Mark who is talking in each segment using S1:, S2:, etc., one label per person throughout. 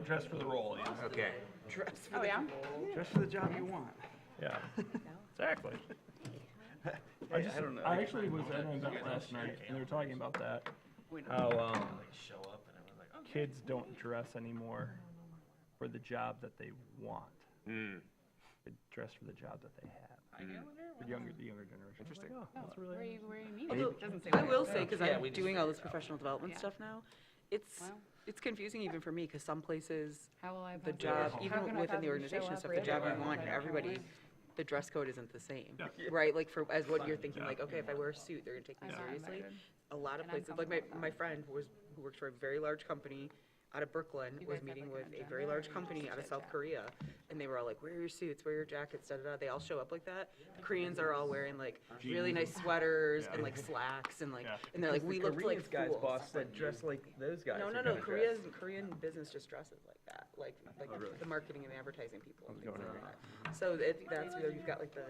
S1: dress for the role. Yeah.
S2: Okay.
S3: Oh, yeah?
S4: Dress for the job you want.
S1: Yeah. Exactly.
S4: I don't know.
S1: I actually was at an event last night, and they were talking about that. How kids don't dress anymore for the job that they want. They dress for the job that they have. The younger generation.
S2: Interesting.
S1: Like, oh, that's really
S3: Where you mean?
S5: Although,
S3: It doesn't say
S5: I
S3: where.
S5: will say, because I'm doing all this professional development
S3: Yeah.
S5: stuff now, it's
S3: Wow.
S5: it's confusing even for me, because some places,
S3: How will I
S5: the
S3: possibly-
S5: job,
S3: how
S5: even
S3: can I
S5: within the
S3: possibly
S5: organization
S3: show
S5: and
S3: up
S5: stuff,
S3: or
S5: the job
S3: anything
S5: you
S3: if
S5: want,
S3: I
S5: and
S3: don't
S5: everybody,
S3: know
S5: the dress code isn't the same, right? Like for as what you're thinking, like, okay, if I wear a suit, they're gonna take me
S3: I'm not
S5: seriously.
S3: invited.
S5: A lot of
S3: And I'm
S5: places, like
S3: comfortable with
S5: my
S3: that.
S5: friend who works for a very large company out of Brooklyn,
S3: You
S5: was
S3: guys have,
S5: meeting
S3: like,
S5: with
S3: an
S5: a very
S3: agenda,
S5: large
S3: or you
S5: company
S3: just
S5: out of
S3: chit
S5: South
S3: chat?
S5: Korea, and they were all like, wear your suits, wear your jackets, da-da-da. They all show up like that. The Koreans are all wearing like really nice sweaters and like slacks and like,
S1: Yeah.
S5: and they're like, we look like
S4: guy's
S5: fools.
S4: boss said dress like those guys.
S5: No,
S4: are
S5: no,
S4: gonna dress.
S5: Korean business just dresses like that, like
S4: really?
S5: the marketing and advertising people. and things
S4: going
S5: like
S4: on?
S5: that. So that's where you've got like the,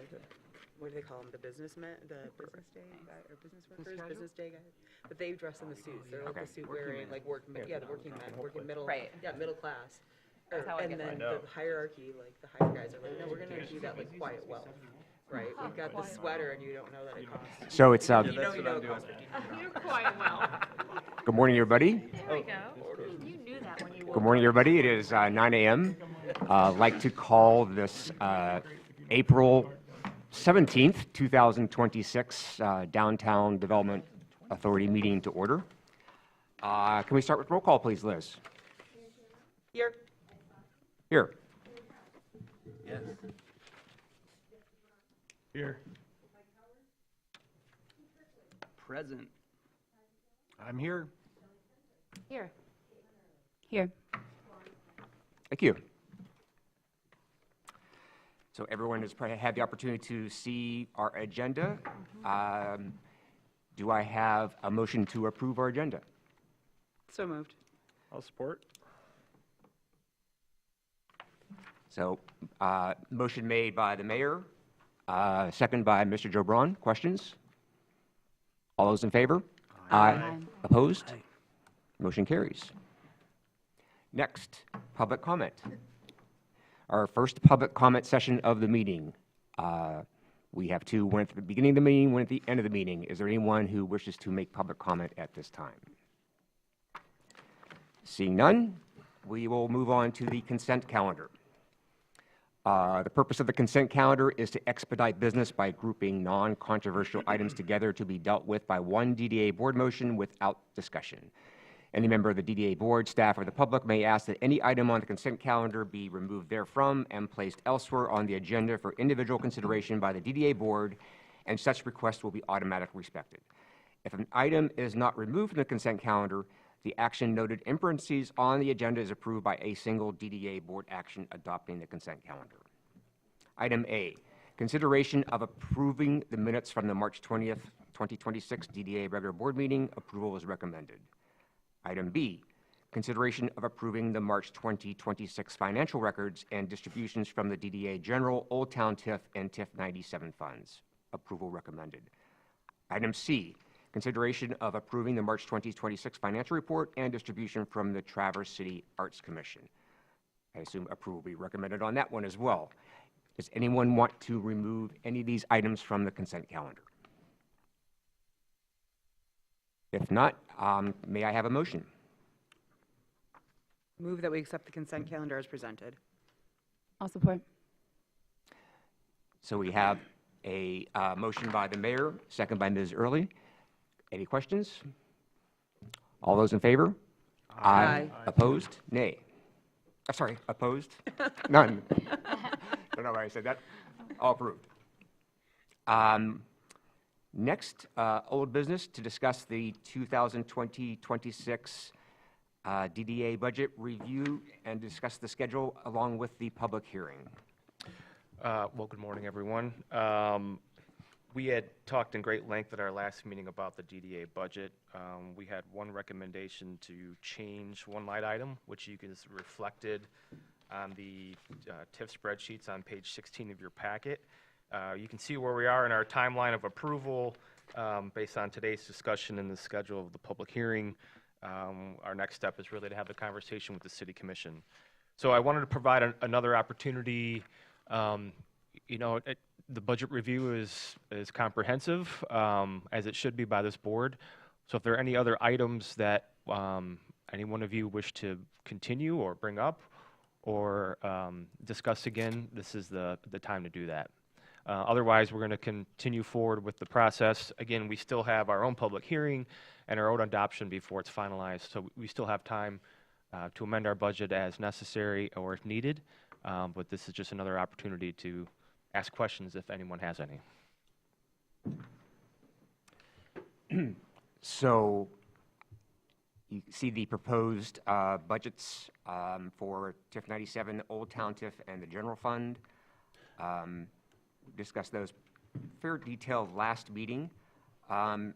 S5: what do they call them, the businessmen, the business day guy, or business workers, business day guys. But they dress in the suits, they're like the suit wearing, like the working men, working middle,
S3: Right.
S5: yeah, middle class.
S3: That's how I
S5: And
S3: get
S5: then
S1: mine.
S5: the hierarchy, like the higher guys are like, no, we're gonna do that like quiet wealth, right? We've got the sweater and you don't know that it costs.
S2: So it's,
S5: You know,
S4: that's
S5: you know
S4: what
S5: it
S4: I'm
S5: costs
S4: doing.
S5: $1,500.
S3: You're quite well.
S2: good morning, everybody.
S3: There we go. You knew that when you
S2: Good morning, everybody. It is 9 a.m. I'd like to call this April 17th, 2026 Downtown Development Authority meeting to order. Can we start with roll call, please, Liz?
S5: Here,
S2: Here.
S4: Yes.
S1: Here.
S4: Present.
S1: I'm here.
S3: Here. Here.
S2: Thank you. So everyone has probably had the opportunity to see our agenda. Do I have a motion to approve our agenda?
S5: so moved.
S1: I'll support.
S2: So, motion made by the mayor, second by Mr. Joe Braun. Questions? All those in favor? Aye. Opposed? Motion carries. Next, public comment. Our first public comment session of the meeting. We have two, one at the beginning of the meeting, one at the end of the meeting. Is there anyone who wishes to make public comment at this time? Seeing none, we will move on to the consent calendar. The purpose of the consent calendar is to expedite business by grouping non-controversial items together to be dealt with by one DDA board motion without discussion. Any member of the DDA board, staff, or the public may ask that any item on the consent calendar be removed therefrom and placed elsewhere on the agenda for individual consideration by the DDA board, and such request will be automatically respected. If an item is not removed from the consent calendar, the action noted in parentheses on the agenda is approved by a single DDA board action adopting the consent calendar. Item A, consideration of approving the minutes from the March 20th, 2026 DDA regular board meeting. Approval is recommended. Item B, consideration of approving the March 2026 financial records and distributions from the DDA General, Old Town TIF, and TIF 97 funds. Approval recommended. Item C, consideration of approving the March 2026 financial report and distribution from the Traverse City Arts Commission. I assume approval will be recommended on that one as well. Does anyone want to remove any of these items from the consent calendar? If not, may I have a motion?
S5: Move that we accept the consent calendar as presented.
S3: I'll support.
S2: So we have a motion by the mayor, second by Ms. Early. Any questions? All those in favor?
S5: Aye.
S2: Opposed? Nay. Sorry, opposed? None. Don't know why I said that. All approved. Next, old business to discuss the 2020-26 DDA budget review and discuss the schedule along with the public hearing.
S6: Well, good morning, everyone. We had talked in great length at our last meeting about the DDA budget. We had one recommendation to change one line item, which you can see reflected on the TIF spreadsheets on page 16 of your packet. You can see where we are in our timeline of approval based on today's discussion and the schedule of the public hearing. our next step is really to have the conversation with the city commission. So I wanted to provide another opportunity. The budget review is comprehensive, as it should be by this board. So if there are any other items that any one of you wish to continue or bring up or discuss again, this is the time to do that. Otherwise, we're going to continue forward with the process. Again, we still have our own public hearing and our own adoption before it's finalized, so we still have time to amend our budget as necessary or if needed, but this is just another opportunity to ask questions if anyone has any.
S2: So you see the proposed budgets for TIF 97, Old Town TIF, and the general fund. Discussed those fair detail last meeting.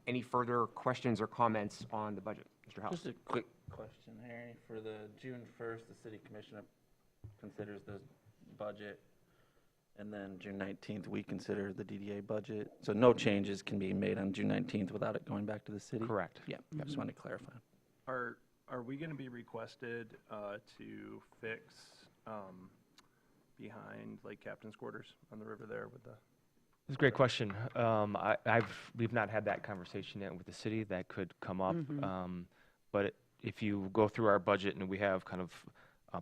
S2: Any further questions or comments on the budget? Mr. House?
S7: Just a quick question, Harry. For the June 1st, the city commission considers the budget, and then June 19th, we consider the DDA budget. So no changes can be made on June 19th without it going back to the city?
S6: Correct.
S7: Yeah, I just wanted to clarify.
S1: Are we going to be requested to fix behind Lake Captain's quarters on the river there with the?
S6: It's a great question. We've not had that conversation yet with the city. That could come up. But if you go through our budget and we have kind of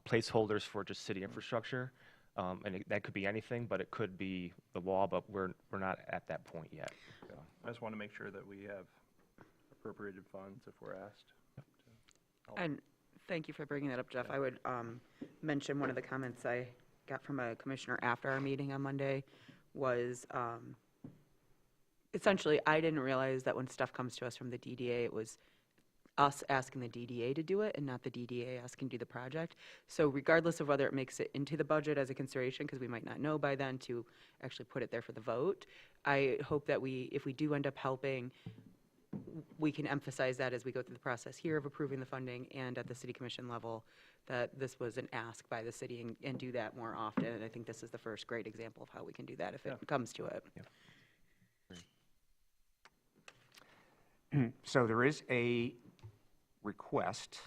S6: placeholders for just city infrastructure, and that could be anything, but it could be the wall, but we're not at that point yet. So.
S1: I just want to make sure that we have appropriated funds if we're asked.
S5: And thank you for bringing that up, Jeff. I would mention one of the comments I got from a commissioner after our meeting on Monday was essentially, I didn't realize that when stuff comes to us from the DDA, it was us asking the DDA to do it and not the DDA asking to do the project. So regardless of whether it makes it into the budget as a consideration, because we might not know by then to actually put it there for the vote, I hope that if we do end up helping, we can emphasize that as we go through the process here of approving the funding and at the city commission level, that this was an ask by the city and do that more often. And I think this is the first great example of how we can do that if it comes to it.
S2: So there is a request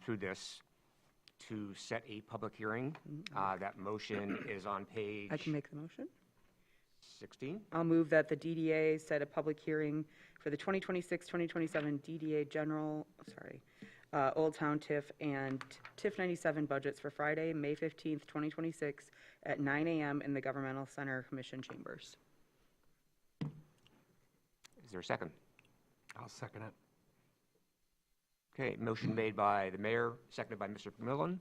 S2: through this to set a public hearing. That motion is on page
S5: I can make the motion.
S2: 16.
S5: I'll move that the DDA set a public hearing for the 2026-2027 DDA Old Town TIF and TIF 97 budgets for Friday, May 15th, 2026 at 9 a.m. in the Governmental Center Commission chambers.
S2: Is there a second?
S8: I'll second it.
S2: Okay, motion made by the mayor, seconded by Mr. McMillan.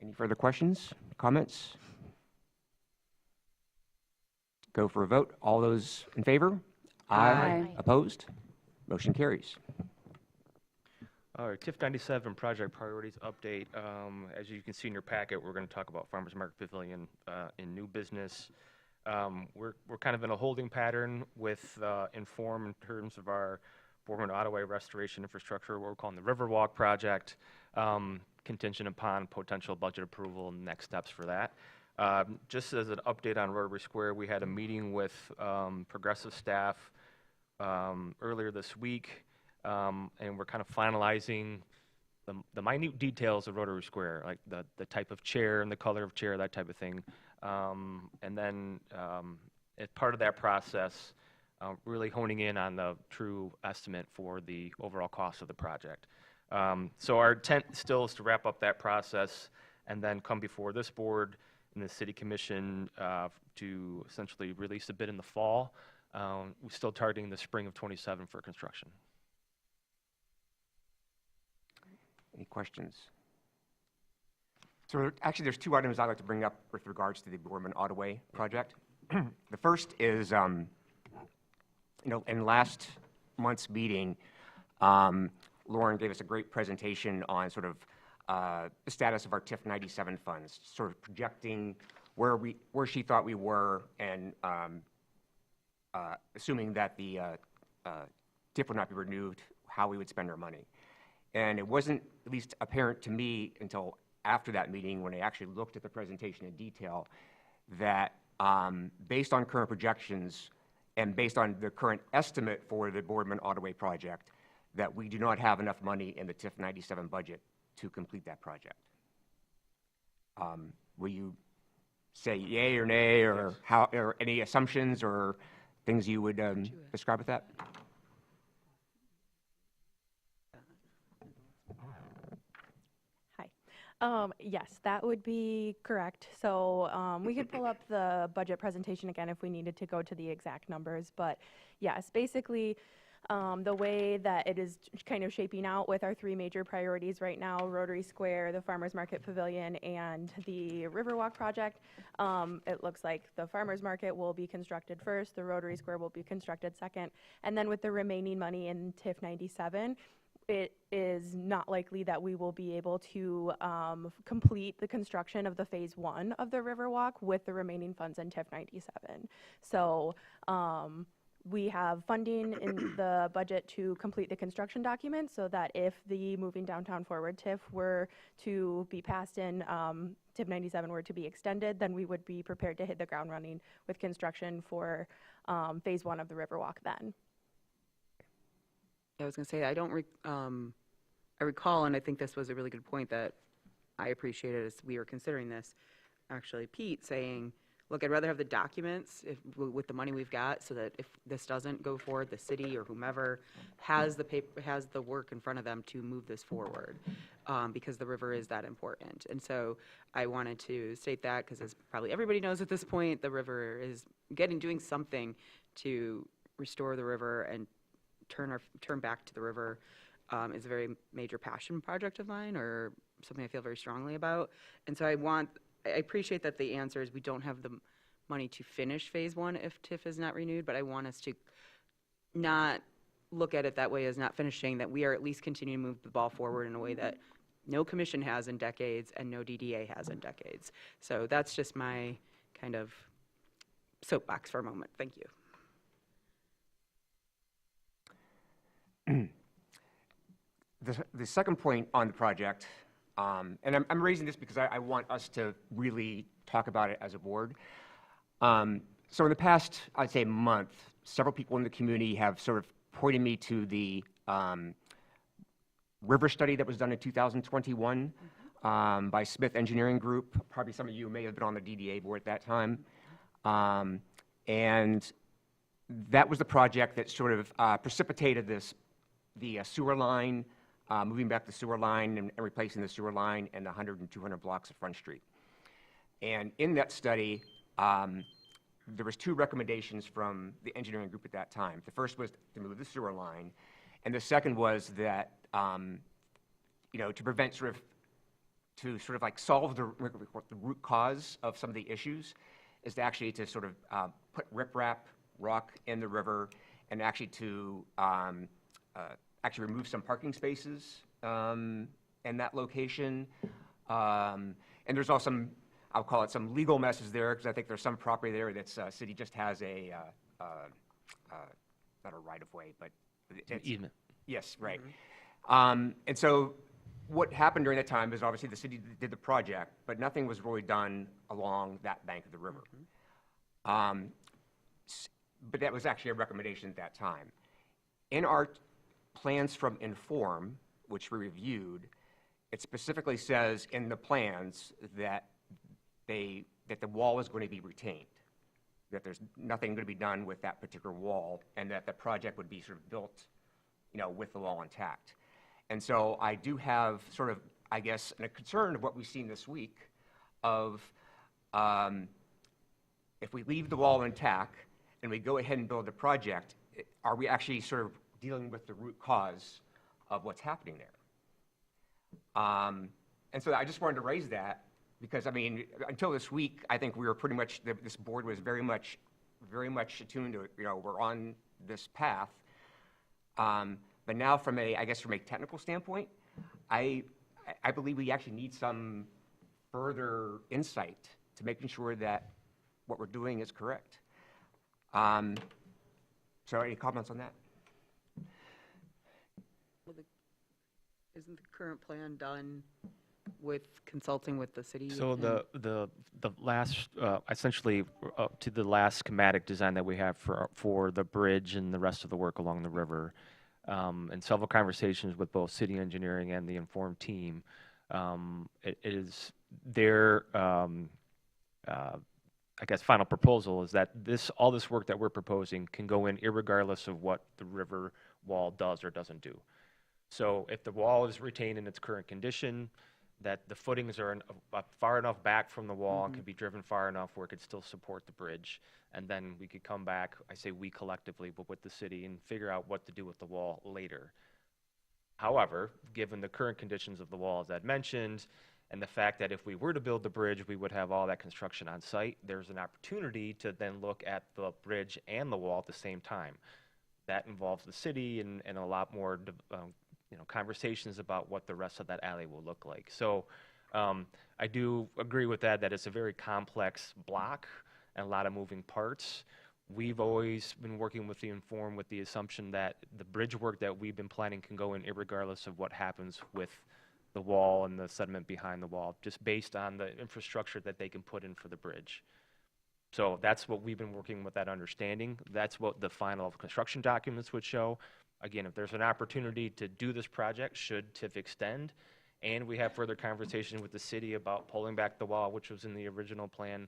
S2: Any further questions, comments? Go for a vote. All those in favor?
S3: Aye.
S2: Opposed? Motion carries.
S6: All right, TIF 97 project priorities update. As you can see in your packet, we're going to talk about Farmers Market Pavilion in new business. We're kind of in a holding pattern with Inform in terms of our Boardman Ottaway restoration infrastructure, what we're calling the Riverwalk project, contingent upon potential budget approval and next steps for that. Just as an update on Rotary Square, we had a meeting with Progressive staff earlier this week, and we're kind of finalizing the minute details of Rotary Square, like the type of chair and the color of chair, that type of thing. And then as part of that process, really honing in on the true estimate for the overall cost of the project. So our intent still is to wrap up that process and then come before this board and the city commission to essentially release a bid in the fall. We're still targeting the spring of 27 for construction.
S2: Any questions? So actually, there's two items I'd like to bring up with regards to the Boardman Ottaway project. The first is, in last month's meeting, Lauren gave us a great presentation on sort of the status of our TIF 97 funds, sort of projecting where she thought we were, and assuming that the TIF would not be renewed, how we would spend our money. And it wasn't at least apparent to me until after that meeting, when I actually looked at the presentation in detail, that based on current projections and based on the current estimate for the Boardman Ottaway project, that we do not have enough money in the TIF 97 budget to complete that project. Will you say yay or nay, or how, or any assumptions or things you would describe with that?
S9: Hi. Yes, that would be correct. So we could pull up the budget presentation again if we needed to go to the exact numbers. But yes, basically, the way that it is kind of shaping out with our three major priorities right now, Rotary Square, the Farmers Market Pavilion, and the Riverwalk project, it looks like the Farmers Market will be constructed first, the Rotary Square will be constructed second, and then with the remaining money in TIF 97, it is not likely that we will be able to complete the construction of the phase 1 of the Riverwalk with the remaining funds in TIF 97. So we have funding in the budget to complete the construction document so that if the Moving Downtown Forward TIF were to be passed in TIF 97 were to be extended, then we would be prepared to hit the ground running with construction for phase 1 of the Riverwalk then.
S5: I was going to say, I recall, and I think this was a really good point that I appreciated as we were considering this, actually, Pete saying, look, I'd rather have the documents with the money we've got so that if this doesn't go forward, the city or whomever has the paper, has the work in front of them to move this forward, because the river is that important. And so I wanted to state that because, as probably everybody knows at this point, the river is doing something to restore the river and turn back to the river is a very major passion project of mine, or something I feel very strongly about. And so I appreciate that the answer is we don't have the money to finish phase 1 if TIF is not renewed, but I want us to not look at it that way as not finishing, that we are at least continuing to move the ball forward in a way that no commission has in decades and no DDA has in decades. So that's just my kind of soapbox for a moment. Thank you.
S2: The second point on the project, and I'm raising this because I want us to really talk about it as a board. So in the past, I'd say month, several people in the community have sort of pointed me to the river study that was done in 2021 by Smith Engineering Group. Probably some of you may have been on the DDA board at that time. And that was the project that sort of precipitated the sewer line, moving back the sewer line and replacing the sewer line and the 100 and 200 blocks of Front Street. And in that study, there was 2 recommendations from the engineering group at that time. The first was to move the sewer line, and the second was that, to prevent to like solve the root cause of some of the issues, is to actually to sort of put riprap rock in the river, and actually to actually remove some parking spaces in that location. And there's also some, I'll call it some legal messes there, because I think there's some property there that's city just has a, not a right-of-way, but it's
S6: Easement.
S2: Yes, right. And so what happened during that time is obviously the city did the project, but nothing was really done along that bank of the river. But that was actually a recommendation at that time. In our plans from Inform, which we reviewed, it specifically says in the plans that the wall is going to be retained, that there's nothing going to be done with that particular wall, and that the project would be sort of built, with the wall intact. And so I do have sort of, I guess, a concern of what we've seen this week of if we leave the wall intact and we go ahead and build the project, are we actually sort of dealing with the root cause of what's happening there? And so I just wanted to raise that because, I mean, until this week, I think we were pretty much, this board was very much attuned to it. We're on this path. But now from a technical standpoint, I believe we actually need some further insight to making sure that what we're doing is correct. So any comments on that?
S5: Well, isn't the current plan done with consulting with the city?
S6: So
S5: and-
S6: the last, essentially, up to the last schematic design that we have for the bridge and the rest of the work along the river, and several conversations with both city engineering and the Inform team, it is their, I guess, final proposal is that all this work that we're proposing can go in irregardless of what the river wall does or doesn't do. So if the wall is retained in its current condition, that the footings are far enough back from the wall and can be driven far enough where it could still support the bridge, and then we could come back, I say we collectively, but with the city, and figure out what to do with the wall later. However, given the current conditions of the wall, as I'd mentioned, and the fact that if we were to build the bridge, we would have all that construction on site, there's an opportunity to then look at the bridge and the wall at the same time. That involves the city and a lot more conversations about what the rest of that alley will look like. So I do agree with that it's a very complex block and a lot of moving parts. We've always been working with the Inform with the assumption that the bridge work that we've been planning can go in irregardless of what happens with the wall and the sediment behind the wall, just based on the infrastructure that they can put in for the bridge. So that's what we've been working with, that understanding. That's what the final construction documents would show. Again, if there's an opportunity to do this project, should TIF extend, and we have further conversation with the city about pulling back the wall, which was in the original plan,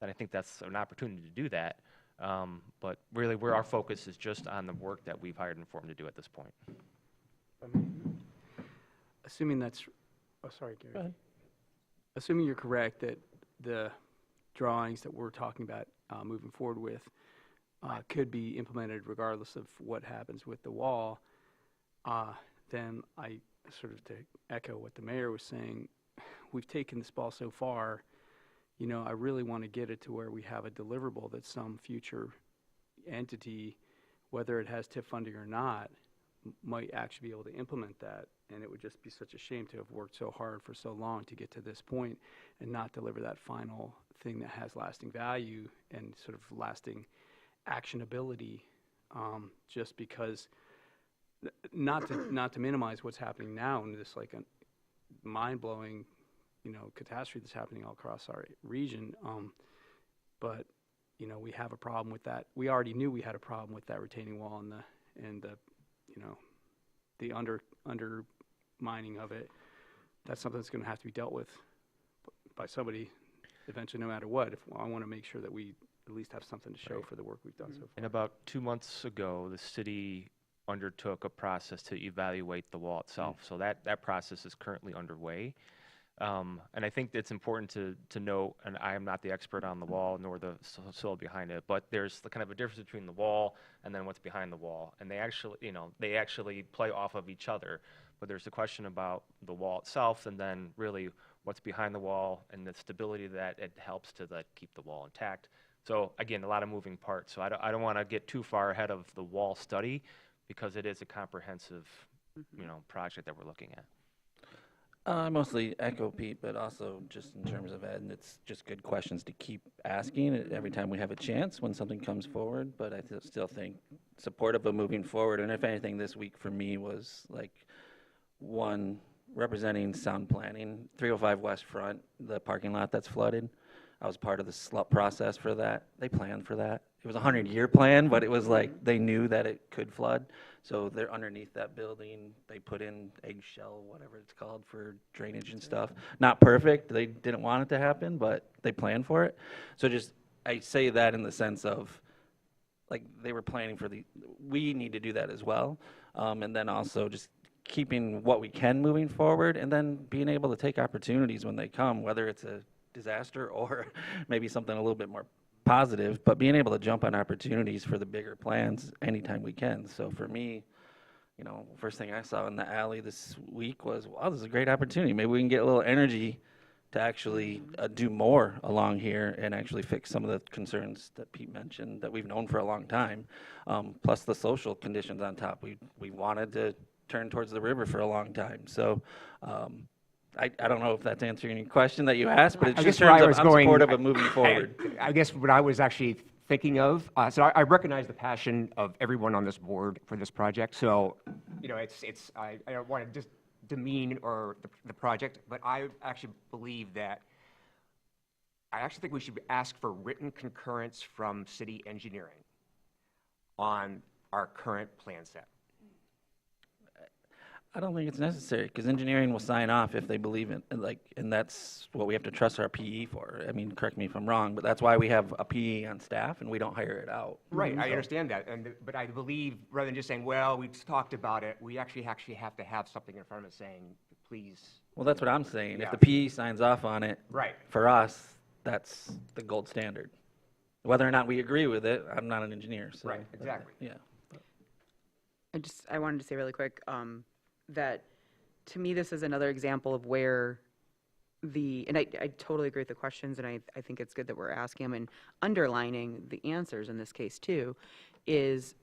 S6: then I think that's an opportunity to do that. But really, where our focus is just on the work that we've hired Inform to do at this point.
S8: Assuming that's, oh, sorry, Gary. Go ahead. Assuming you're correct that the drawings that we're talking about moving forward with could be implemented regardless of what happens with the wall, then I sort of, to echo what the mayor was saying, we've taken this ball so far. You know, I really want to get it to where we have a deliverable that some future entity, whether it has TIF funding or not, might actually be able to implement that. And it would just be such a shame to have worked so hard for so long to get to this point and not deliver that final thing that has lasting value and sort of lasting actionability, just because, not to minimize what's happening now in this like a mind-blowing, catastrophe that's happening all across our region, but we have a problem with that. We already knew we had a problem with that retaining wall and the undermining of it. That's something that's going to have to be dealt with by somebody eventually, no matter what. If I want to make sure that we at least have something to show for the work we've done so far.
S6: And about 2 months ago, the city undertook a process to evaluate the wall itself. So that process is currently underway. And I think it's important to note, and I am not the expert on the wall nor the soil behind it, but there's kind of a difference between the wall and then what's behind the wall. And they actually play off of each other. But there's a question about the wall itself and then really what's behind the wall and the stability that it helps to keep the wall intact. So again, a lot of moving parts. So I don't want to get too far ahead of the wall study because it is a comprehensive, project that we're looking at.
S7: I mostly echo Pete, but also just in terms of Ed, and it's just good questions to keep asking every time we have a chance when something comes forward. But I still think supportive of moving forward. And if anything, this week for me was like one representing sound planning, 305 West Front, the parking lot that's flooded. I was part of the SLUP process for that. They planned for that. It was a 100-year plan, but it was like they knew that it could flood. So they're underneath that building. They put in eggshell, whatever it's called, for drainage and stuff. Not perfect. They didn't want it to happen, but they planned for it. So I say that in the sense of, like, they were planning for we need to do that as well. And then also just keeping what we can moving forward and then being able to take opportunities when they come, whether it's a disaster or maybe something a little bit more positive, but being able to jump on opportunities for the bigger plans anytime we can. So for me, first thing I saw in the alley this week was, wow, this is a great opportunity. Maybe we can get a little energy to actually do more along here and actually fix some of the concerns that Pete mentioned that we've known for a long time, plus the social conditions on top. We wanted to turn towards the river for a long time. So I don't know if that's answering your question that you asked, but it's just in terms of I'm supportive of moving forward.
S2: I guess what I was actually thinking of, so I recognize the passion of everyone on this board for this project. So, I don't want to just demean the project, but I actually believe that I actually think we should ask for written concurrence from city engineering on our current plan set.
S7: I don't think it's necessary, because engineering will sign off if they believe it, and that's what we have to trust our PE for. I mean, correct me if I'm wrong, but that's why we have a PE on staff and we don't hire it out.
S2: Right, I understand that, but I believe, rather than just saying, well, we just talked about it, we actually have to have something in front of us saying, please.
S7: Well, that's what I'm saying.
S2: Yeah.
S7: If the PE signs off on it,
S2: Right.
S7: for us, that's the gold standard. Whether or not we agree with it, I'm not an engineer, so.
S2: Right, exactly.
S7: Yeah.
S5: I wanted to say really quick, that to me, this is another example of where and I totally agree with the questions, and I think it's good that we're asking them and underlining the answers in this case too, is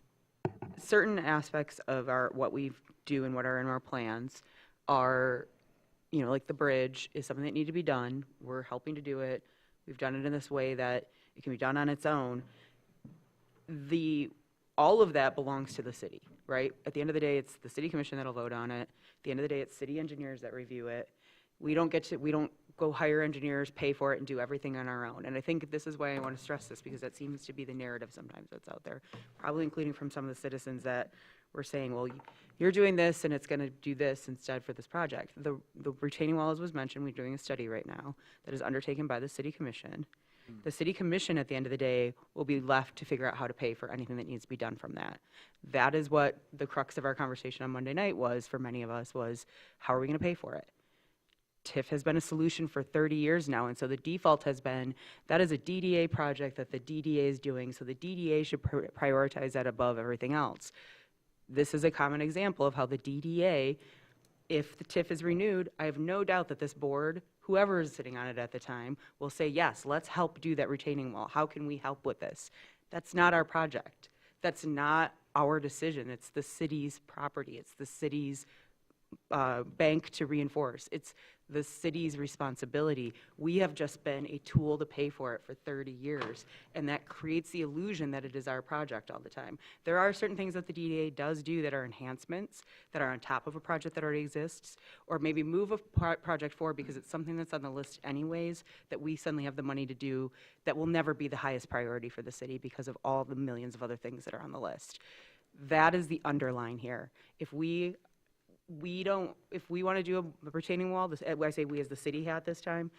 S5: certain aspects of what we do and what are in our plans are, like the bridge is something that needs to be done. We're helping to do it. We've done it in this way that it can be done on its own. All of that belongs to the city, right? At the end of the day, it's the city commission that'll vote on it. At the end of the day, it's city engineers that review it. We don't go hire engineers, pay for it, and do everything on our own. And I think this is why I want to stress this, because that seems to be the narrative sometimes that's out there, probably including from some of the citizens that were saying, well, you're doing this and it's going to do this instead for this project. The retaining wall, as was mentioned, we're doing a study right now that is undertaken by the city commission. The city commission, at the end of the day, will be left to figure out how to pay for anything that needs to be done from that. That is what the crux of our conversation on Monday night was for many of us, was how are we going to pay for it? TIF has been a solution for 30 years now, and so the default has been that is a DDA project that the DDA is doing, so the DDA should prioritize that above everything else. This is a common example of how the DDA, if the TIF is renewed, I have no doubt that this board, whoever is sitting on it at the time, will say, yes, let's help do that retaining wall. How can we help with this? That's not our project. That's not our decision. It's the city's property. It's the city's bank to reinforce. It's the city's responsibility. We have just been a tool to pay for it for 30 years, and that creates the illusion that it is our project all the time. There are certain things that the DDA does do that are enhancements, that are on top of a project that already exists, or maybe move a project forward because it's something that's on the list anyways, that we suddenly have the money to do, that will never be the highest priority for the city because of all the millions of other things that are on the list. That is the underline here. If we want to do a retaining wall, I say we as the city had this time,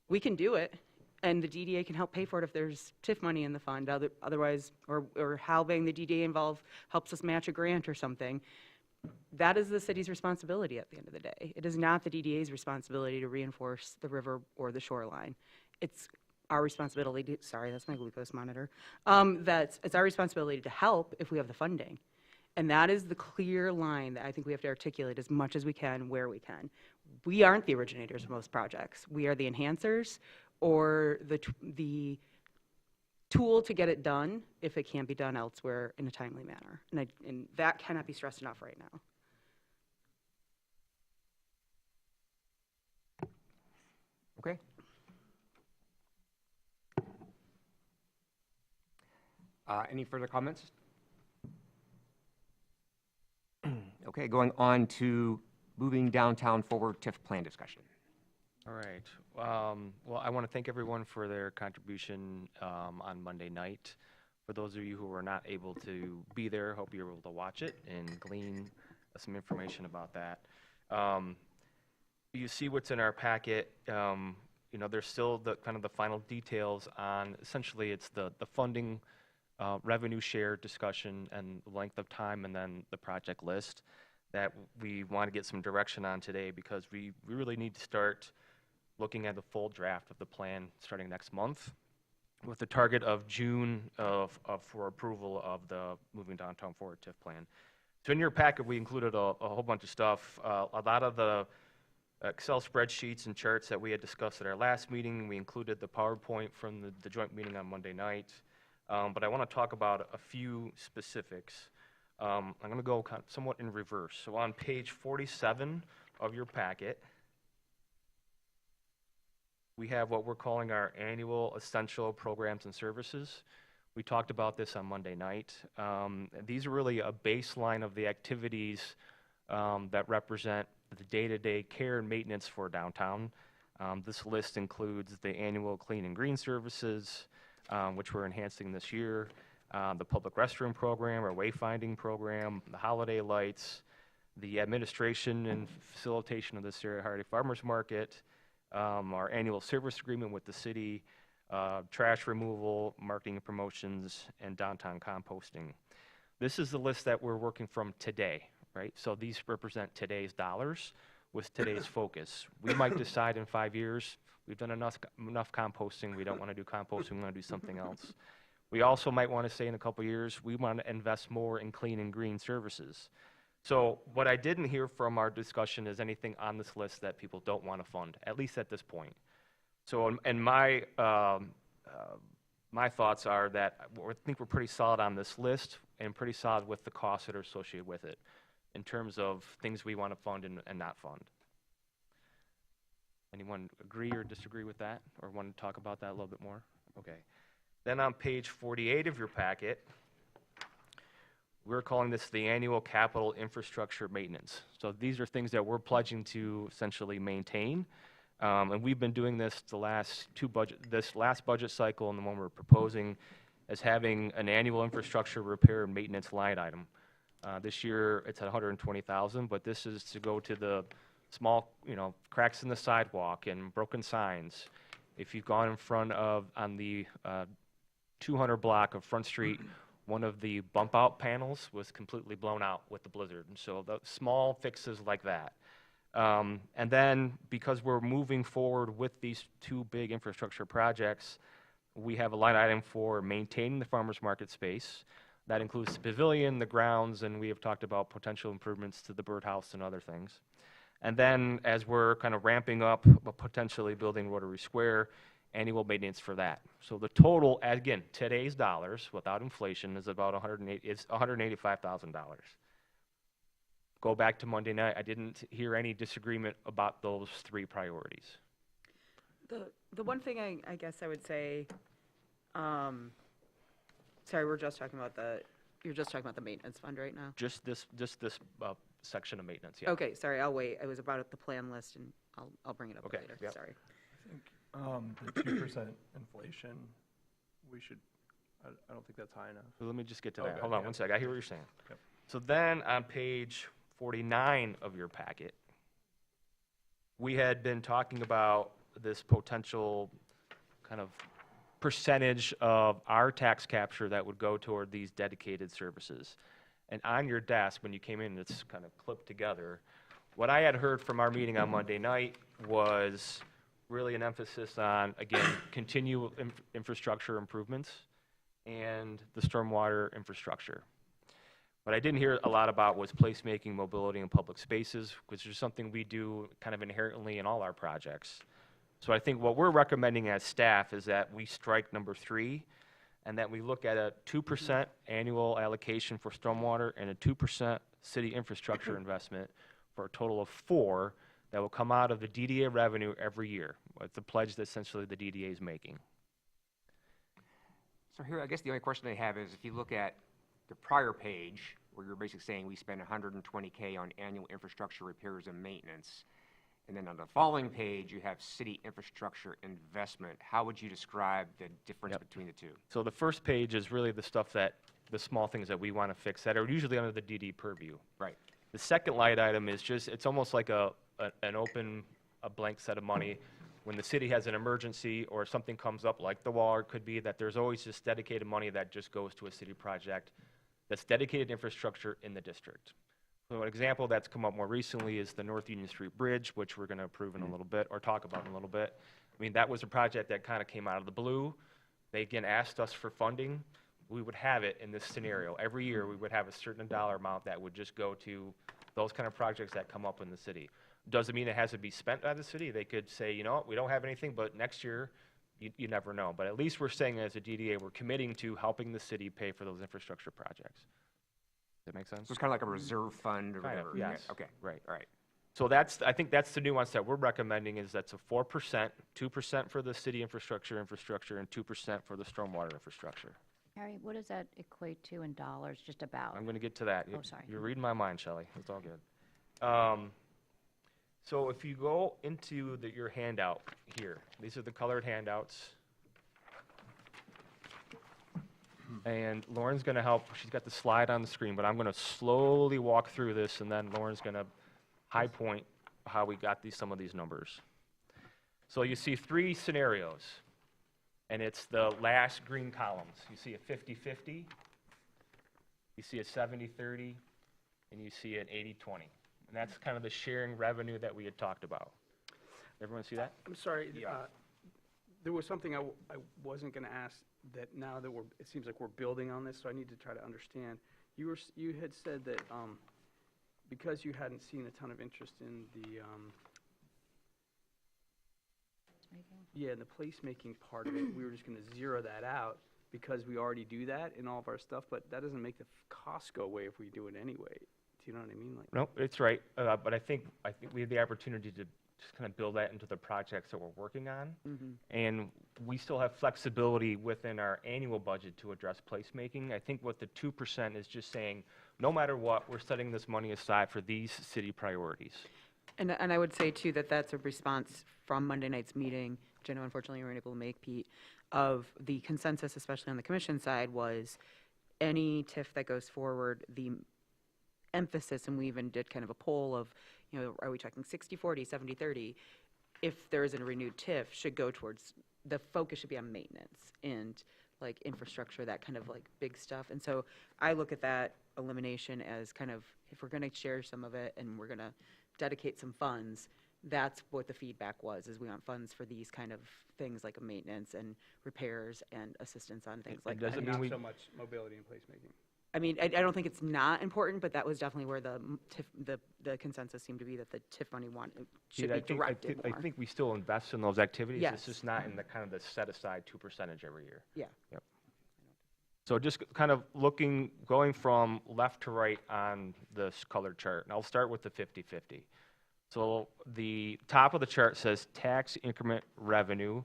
S5: we can do it, and the DDA can help pay for it if there's TIF money in the fund. Otherwise, or having the DDA involved helps us match a grant or something. That is the city's responsibility at the end of the day. It is not the DDA's responsibility to reinforce the river or the shoreline. It's our responsibility sorry, that's my glucose monitor. It's our responsibility to help if we have the funding. And that is the clear line that I think we have to articulate as much as we can, where we can. We aren't the originators of most projects. We are the enhancers or the tool to get it done if it can't be done elsewhere in a timely manner. And that cannot be stressed enough right now.
S2: Okay. Any further comments? Okay, going on to moving downtown forward TIF plan discussion.
S6: All right. Well, I want to thank everyone for their contribution on Monday night. For those of you who were not able to be there, hope you're able to watch it and glean some information about that. You see what's in our packet. There's still the kind of the final details on, essentially it's the funding, revenue share discussion and length of time, and then the project list that we want to get some direction on today, because we really need to start looking at the full draft of the plan starting next month, with the target of June for approval of the Moving Downtown Forward TIF plan. So in your packet, we included a whole bunch of stuff. A lot of the Excel spreadsheets and charts that we had discussed at our last meeting. We included the PowerPoint from the joint meeting on Monday night. But I want to talk about a few specifics. I'm going to go somewhat in reverse. So on page 47 of your packet, we have what we're calling our annual essential programs and services. We talked about this on Monday night. These are really a baseline of the activities that represent the day-to-day care and maintenance for downtown. This list includes the annual clean and green services, which we're enhancing this year, the public restroom program, our wayfinding program, the holiday lights, the administration and facilitation of the Sierra Hardy Farmers Market, our annual service agreement with the city, trash removal, marketing and promotions, and downtown composting. This is the list that we're working from today, right? So these represent today's dollars with today's focus. We might decide in 5 years, we've done enough composting, we don't want to do composting, we want to do something else. We also might want to say in a couple years, we want to invest more in clean and green services. So what I didn't hear from our discussion is anything on this list that people don't want to fund, at least at this point. So, and my thoughts are that I think we're pretty solid on this list and pretty solid with the costs that are associated with it in terms of things we want to fund and not fund. Anyone agree or disagree with that or want to talk about that a little bit more? Okay. Then on page 48 of your packet, we're calling this the annual capital infrastructure maintenance. So these are things that we're pledging to essentially maintain. And we've been doing this this last budget cycle and the one we're proposing as having an annual infrastructure repair and maintenance line item. This year it's at 120,000, but this is to go to the small, cracks in the sidewalk and broken signs. If you've gone in front of, on the 200 block of Front Street, one of the bump out panels was completely blown out with the blizzard. And so the small fixes like that. And then because we're moving forward with these two big infrastructure projects, we have a line item for maintaining the farmers market space. That includes the pavilion, the grounds, and we have talked about potential improvements to the birdhouse and other things. And then as we're kind of ramping up, potentially building Rotary Square, annual maintenance for that. So the total, again, today's dollars without inflation is about $185,000. Go back to Monday night, I didn't hear any disagreement about those three priorities.
S5: The one thing I guess I would say, sorry, you're just talking about the maintenance fund right now?
S6: Just this section of maintenance, yeah.
S5: Okay, sorry, I'll wait. I was about at the plan list and I'll bring it up
S6: Okay,
S5: later,
S6: yep.
S5: sorry.
S1: The 2% inflation, I don't think that's high enough.
S6: So let me just get to
S1: Oh,
S6: that.
S1: good,
S6: Hold on
S1: yeah.
S6: one sec. I hear what you're saying.
S1: Yep.
S6: So then on page 49 of your packet, we had been talking about this potential kind of percentage of our tax capture that would go toward these dedicated services. And on your desk, when you came in, it's kind of clipped together. What I had heard from our meeting on Monday night was really an emphasis on, again, continual infrastructure improvements and the stormwater infrastructure. What I didn't hear a lot about was placemaking, mobility, and public spaces, which is something we do kind of inherently in all our projects. So I think what we're recommending as staff is that we strike number 3, and that we look at a 2% annual allocation for stormwater and a 2% city infrastructure investment for a total of 4 that will come out of the DDA revenue every year. It's a pledge that essentially the DDA is making.
S2: So here, I guess the only question I have is if you look at the prior page, where you're basically saying we spend $120K on annual infrastructure repairs and maintenance, and then on the following page, you have city infrastructure investment. How would you describe the difference between the two?
S6: So the first page is really the stuff that, the small things that we want to fix that are usually under the DD purview.
S2: Right.
S6: The second line item is just, it's almost like a blank set of money. When the city has an emergency or something comes up like the wall, or it could be that there's always just dedicated money that just goes to a city project that's dedicated infrastructure in the district. So an example that's come up more recently is the North Union Street Bridge, which we're going to approve in a little bit, or talk about in a little bit. I mean, that was a project that kind of came out of the blue. They again asked us for funding. We would have it in this scenario. Every year, we would have a certain dollar amount that would just go to those kind of projects that come up in the city. Doesn't mean it has to be spent by the city. They could say, you know what, we don't have anything, but next year, you never know. But at least we're saying as a DDA, we're committing to helping the city pay for those infrastructure projects. Does that make sense?
S2: So it's kind of like a reserve fund or
S6: Kind of,
S2: whatever.
S6: yes.
S2: Okay.
S6: Right.
S2: All right.
S6: So I think that's the nuance that we're recommending is that's a 4%, 2% for the city infrastructure, and 2% for the stormwater infrastructure.
S3: Harry, what does that equate to in dollars, just about?
S6: I'm going to get to that.
S3: Oh, sorry.
S6: You're reading my mind, Shelley. It's all good. So if you go into your handout here, these are the colored handouts. And Lauren's going to help. She's got the slide on the screen, but I'm going to slowly walk through this, and then Lauren's going to high point how we got some of these numbers. So you see 3 scenarios, and it's the last green columns. You see a 50-50, you see a 70-30, and you see an 80-20. And that's kind of the sharing revenue that we had talked about. Everyone see that?
S8: I'm sorry,
S6: Yeah.
S8: there was something I wasn't going to ask that now that it seems like we're building on this, so I need to try to understand. You had said that because you hadn't seen a ton of interest in the, the placemaking part of it, we were just going to zero that out because we already do that in all of our stuff, but that doesn't make the cost go away if we do it anyway. Do you know what I mean? Like,
S6: No, it's right, but I think we have the opportunity to just kind of build that into the projects that we're working on. And we still have flexibility within our annual budget to address placemaking. I think what the 2% is just saying, no matter what, we're setting this money aside for these city priorities.
S5: And I would say, too, that that's a response from Monday night's meeting, which I know unfortunately you weren't able to make, Pete, of the consensus, especially on the commission side, was any TIF that goes forward, the emphasis, and we even did kind of a poll of, are we talking 60-40, 70-30? If there isn't a renewed TIF, should go towards, the focus should be on maintenance and like infrastructure, that kind of like big stuff. And so I look at that elimination as kind of, if we're going to share some of it and we're going to dedicate some funds, that's what the feedback was, is we want funds for these kind of things like maintenance and repairs and assistance on things like that.
S6: doesn't
S8: and
S6: mean
S8: not so much mobility and placemaking.
S5: I mean, I don't think it's not important, but that was definitely where the TIF, the consensus seemed to be, that the TIF money should be directed more.
S6: I think we still invest in those activities.
S5: Yes.
S6: It's just not in the kind of the set aside 2% every year.
S5: Yeah.
S6: Yep. So just kind of going from left to right on this colored chart, and I'll start with the 50-50. So the top of the chart says tax increment revenue,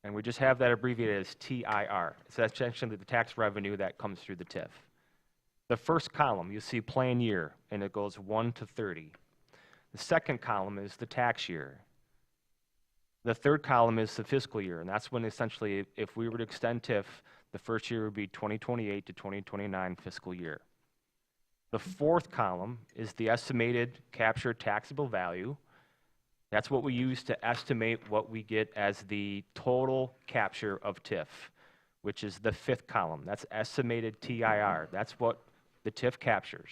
S6: and we just have that abbreviated as TIR. So that's essentially the tax revenue that comes through the TIF. The first column, you see plan year, and it goes 1 to 30. The second column is the tax year. The third column is the fiscal year, and that's when essentially, if we were to extend TIF, the first year would be 2028 to 2029 fiscal year. The fourth column is the estimated captured taxable value. That's what we use to estimate what we get as the total capture of TIF, which is the fifth column. That's estimated TIR. That's what the TIF captures.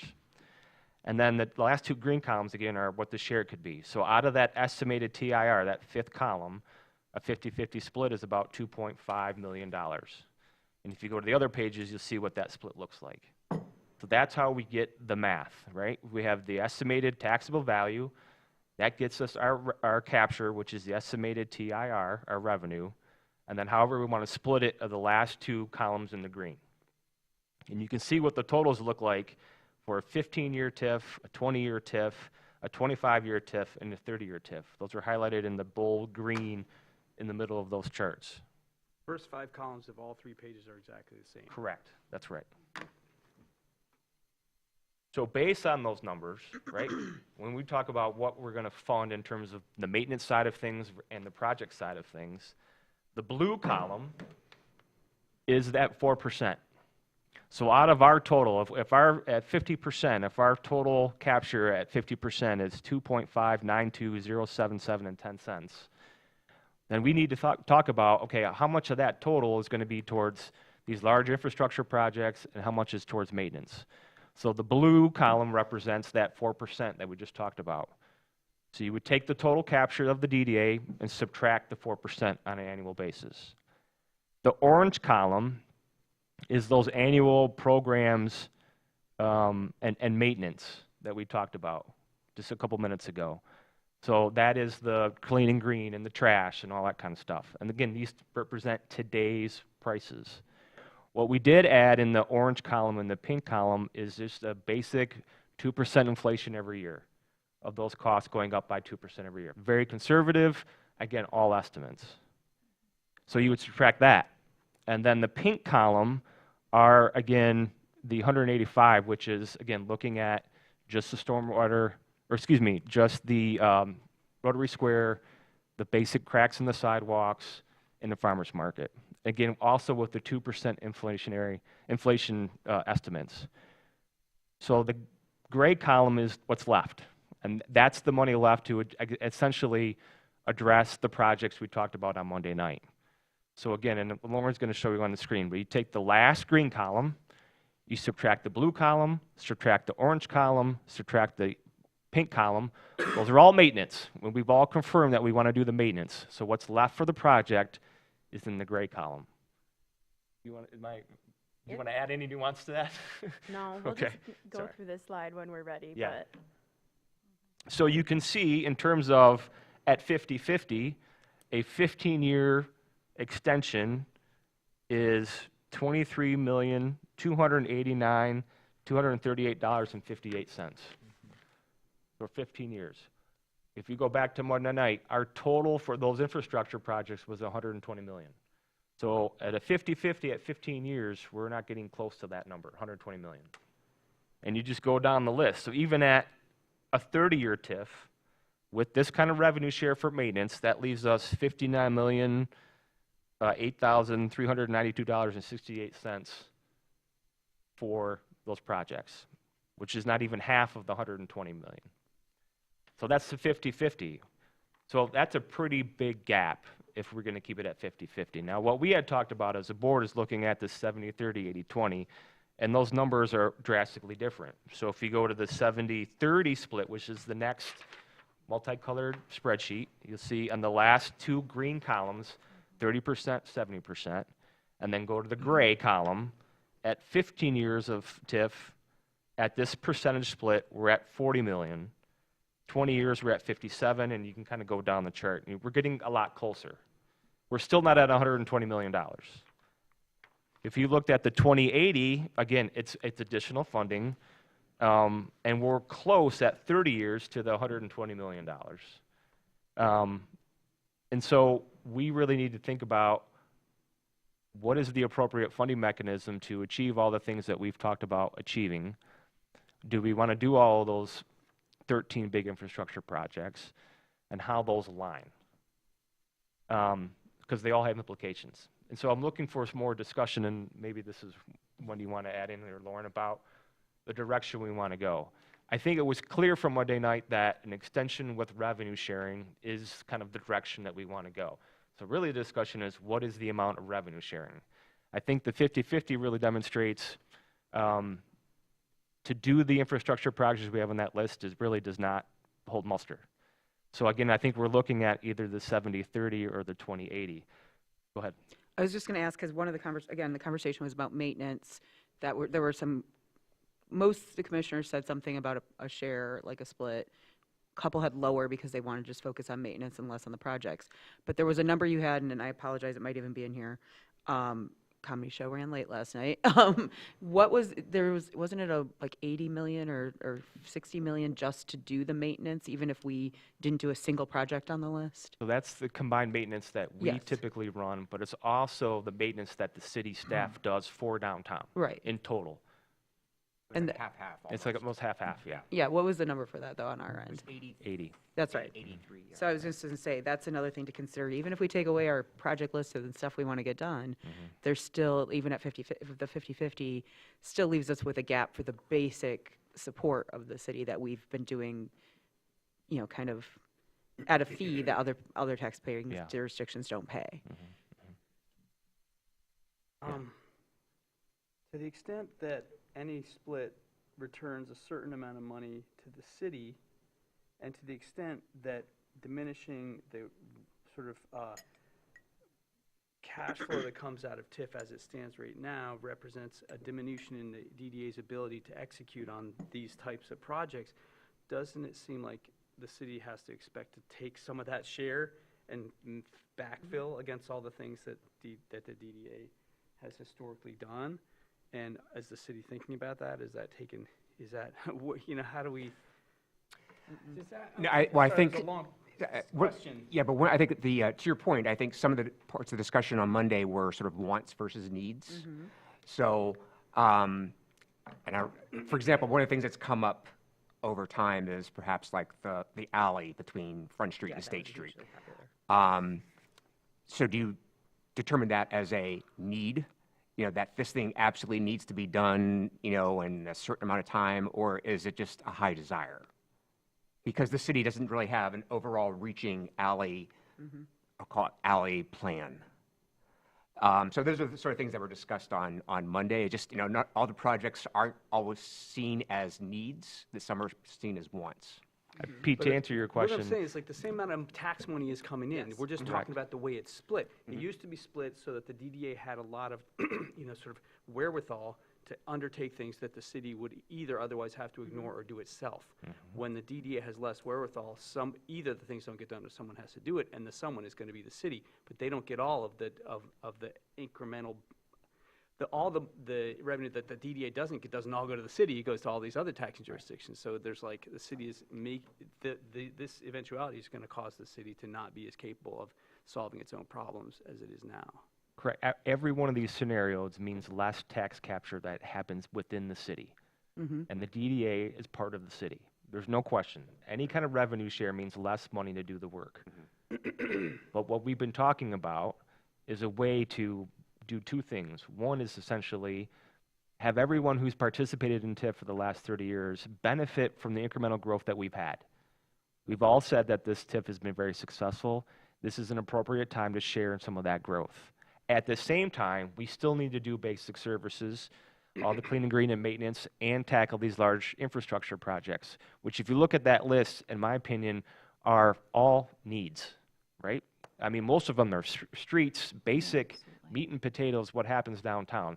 S6: And then the last 2 green columns, again, are what the share could be. So out of that estimated TIR, that fifth column, a 50-50 split is about $2.5 million. And if you go to the other pages, you'll see what that split looks like. So that's how we get the math, right? We have the estimated taxable value. That gets us our capture, which is the estimated TIR, our revenue. And then however we want to split it are the last 2 columns in the green. And you can see what the totals look like for a 15-year TIF, a 20-year TIF, a 25-year TIF, and a 30-year TIF. Those are highlighted in the bold green in the middle of those charts.
S8: First 5 columns of all 3 pages are exactly the same.
S6: Correct. That's right. So based on those numbers, right, when we talk about what we're going to fund in terms of the maintenance side of things and the project side of things, the blue column is that 4%. So out of our total, if our at 50%, if our total capture at 50% is 2.592077 and 10 cents, then we need to talk about, okay, how much of that total is going to be towards these large infrastructure projects and how much is towards maintenance. So the blue column represents that 4% that we just talked about. So you would take the total capture of the DDA and subtract the 4% on an annual basis. The orange column is those annual programs and maintenance that we talked about just a couple minutes ago. So that is the cleaning green and the trash and all that kind of stuff. And again, these represent today's prices. What we did add in the orange column and the pink column is just a basic 2% inflation every year of those costs going up by 2% every year. Very conservative, again, all estimates. So you would subtract that. And then the pink column are, again, the 185, which is, again, looking at just the stormwater, or excuse me, just the Rotary Square, the basic cracks in the sidewalks, in the farmer's market. Again, also with the 2% inflation estimates. So the gray column is what's left, and that's the money left to essentially address the projects we talked about on Monday night. So again, and Lauren's going to show you on the screen, but you take the last green column, you subtract the blue column, subtract the orange column, subtract the pink column. Those are all maintenance. We've all confirmed that we want to do the maintenance. So what's left for the project is in the gray column. You want to add any nuance to that?
S9: No, we'll
S6: Okay,
S9: just go
S6: sorry.
S9: through this slide when we're ready,
S6: Yeah.
S9: but
S6: So you can see in terms of at 50/50, a 15-year extension is $23,289,238.58 for 15 years. If you go back to Monday night, our total for those infrastructure projects was $120 million. So at a 50/50 at 15 years, we're not getting close to that number, $120 million. And you just go down the list. So even at a 30-year TIF, with this kind of revenue share for maintenance, that leaves us $59,008,392.68 for those projects, which is not even half of the $120 million. So that's the 50/50. So that's a pretty big gap if we're going to keep it at 50/50. Now, what we had talked about as a board is looking at the 70/30, 80/20, and those numbers are drastically different. So if you go to the 70/30 split, which is the next multicolored spreadsheet, you'll see on the last two green columns, 30%, 70%, and then go to the gray column. At 15 years of TIF, at this percentage split, we're at 40 million. 20 years, we're at 57, and you can kind of go down the chart. We're getting a lot closer. We're still not at $120 million. If you looked at the 2080, again, it's additional funding, and we're close at 30 years to the $120 million. And so we really need to think about what is the appropriate funding mechanism to achieve all the things that we've talked about achieving. Do we want to do all of those 13 big infrastructure projects, and how those align? Because they all have implications. And so I'm looking for some more discussion, and maybe this is when you want to add in there, Lauren, about the direction we want to go. I think it was clear from Monday night that an extension with revenue sharing is kind of the direction that we want to go. So really the discussion is, what is the amount of revenue sharing? I think the 50/50 really demonstrates to do the infrastructure projects we have on that list really does not hold muster. So again, I think we're looking at either the 70/30 or the 20/80. Go ahead.
S5: I was just going to ask, because one of the conversation was about maintenance, there were some, most of the commissioners said something about a share, like a split. A couple had lower because they wanted to just focus on maintenance and less on the projects. But there was a number you had, and I apologize, it might even be in here. Comedy show ran late last night. Wasn't it like 80 million or 60 million just to do the maintenance, even if we didn't do a single project on the list?
S6: So that's the combined maintenance that we
S5: Yes.
S6: typically run, but it's also the maintenance that the city staff does for downtown.
S5: Right.
S6: In total.
S5: And
S2: Like half-half.
S6: It's like almost half-half, yeah.
S5: Yeah, what was the number for that, though, on our end?
S6: 80.
S5: That's right.
S2: 83, yeah.
S5: So I was just going to say, that's another thing to consider. Even if we take away our project list of the stuff we want to get done, there's still, even at the 50/50, still leaves us with a gap for the basic support of the city that we've been doing, kind of at a fee that other taxpaying
S6: Yeah.
S5: jurisdictions don't pay.
S8: To the extent that any split returns a certain amount of money to the city, and to the extent that diminishing the sort of cash flow that comes out of TIF as it stands right now represents a diminution in the DDA's ability to execute on these types of projects, doesn't it seem like the city has to expect to take some of that share and backfill against all the things that the DDA has historically done? And is the city thinking about that? How do we?
S2: No, I think-
S8: It's a long
S2: What-
S8: question.
S2: Yeah, but I think to your point, I think some of the parts of the discussion on Monday were sort of wants versus needs. So, for example, one of the things that's come up over time is perhaps like the alley between Front Street and State Street. So determine that as a need, that this thing absolutely needs to be done, in a certain amount of time, or is it just a high desire? Because the city doesn't really have an overall reaching alley, I'll call it alley plan. So those are the sort of things that were discussed on Monday. It just, not all the projects aren't always seen as needs, that some are seen as wants.
S6: Pete, to answer your
S8: What
S6: question.
S8: I'm saying is like the same amount of tax money is coming in. We're just talking about the way it's split. It used to be split so that the DDA had a lot of, sort of wherewithal to undertake things that the city would either otherwise have to ignore or do itself. When the DDA has less wherewithal, either the things don't get done or someone has to do it, and the someone is going to be the city, but they don't get all of the incremental. All the revenue that the DDA doesn't get doesn't all go to the city. It goes to all these other taxing jurisdictions. So there's like the city is this eventuality is going to cause the city to not be as capable of solving its own problems as it is now.
S6: Correct. Every one of these scenarios means less tax capture that happens within the city. And the DDA is part of the city. There's no question. Any kind of revenue share means less money to do the work. But what we've been talking about is a way to do two things. One is essentially have everyone who's participated in TIF for the last 30 years benefit from the incremental growth that we've had. We've all said that this TIF has been very successful. This is an appropriate time to share in some of that growth. At the same time, we still need to do basic services, all the clean and green and maintenance, and tackle these large infrastructure projects, which if you look at that list, in my opinion, are all needs, right? I mean, most of them are streets, basic meat and potatoes, what happens downtown.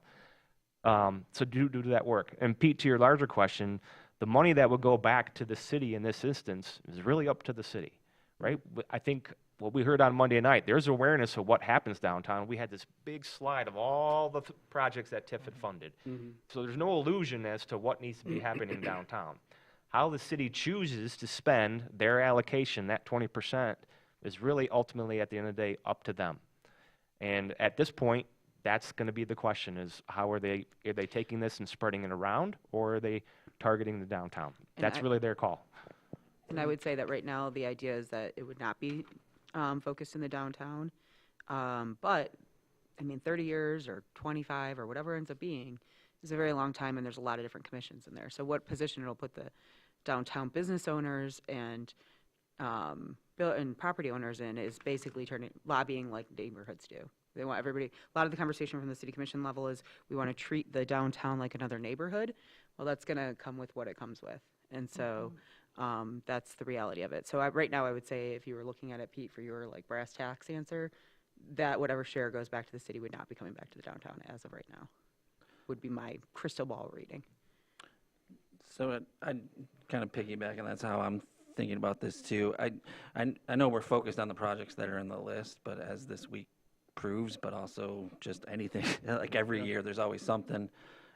S6: So do that work. And Pete, to your larger question, the money that would go back to the city in this instance is really up to the city, right? I think what we heard on Monday night, there's awareness of what happens downtown. We had this big slide of all the projects that TIF had funded. So there's no illusion as to what needs to be happening downtown. How the city chooses to spend their allocation, that 20%, is really ultimately at the end of the day up to them. And at this point, that's going to be the question: is are they taking this and spreading it around, or are they targeting the downtown? That's really their call.
S5: And I would say that right now, the idea is that it would not be focused in the downtown. But, I mean, 30 years or 25 or whatever it ends up being is a very long time, and there's a lot of different commissions in there. So what position it'll put the downtown business owners and property owners in is basically lobbying like neighborhoods do. They want everybody, a lot of the conversation from the city commission level is we want to treat the downtown like another neighborhood. Well, that's going to come with what it comes with. And so that's the reality of it. So right now I would say if you were looking at it, Pete, for your like brass tacks answer, that whatever share goes back to the city would not be coming back to the downtown as of right now, would be my crystal ball reading.
S7: So I kind of piggyback, and that's how I'm thinking about this too. I know we're focused on the projects that are in the list, but as this week proves, but also just anything, like every year there's always something.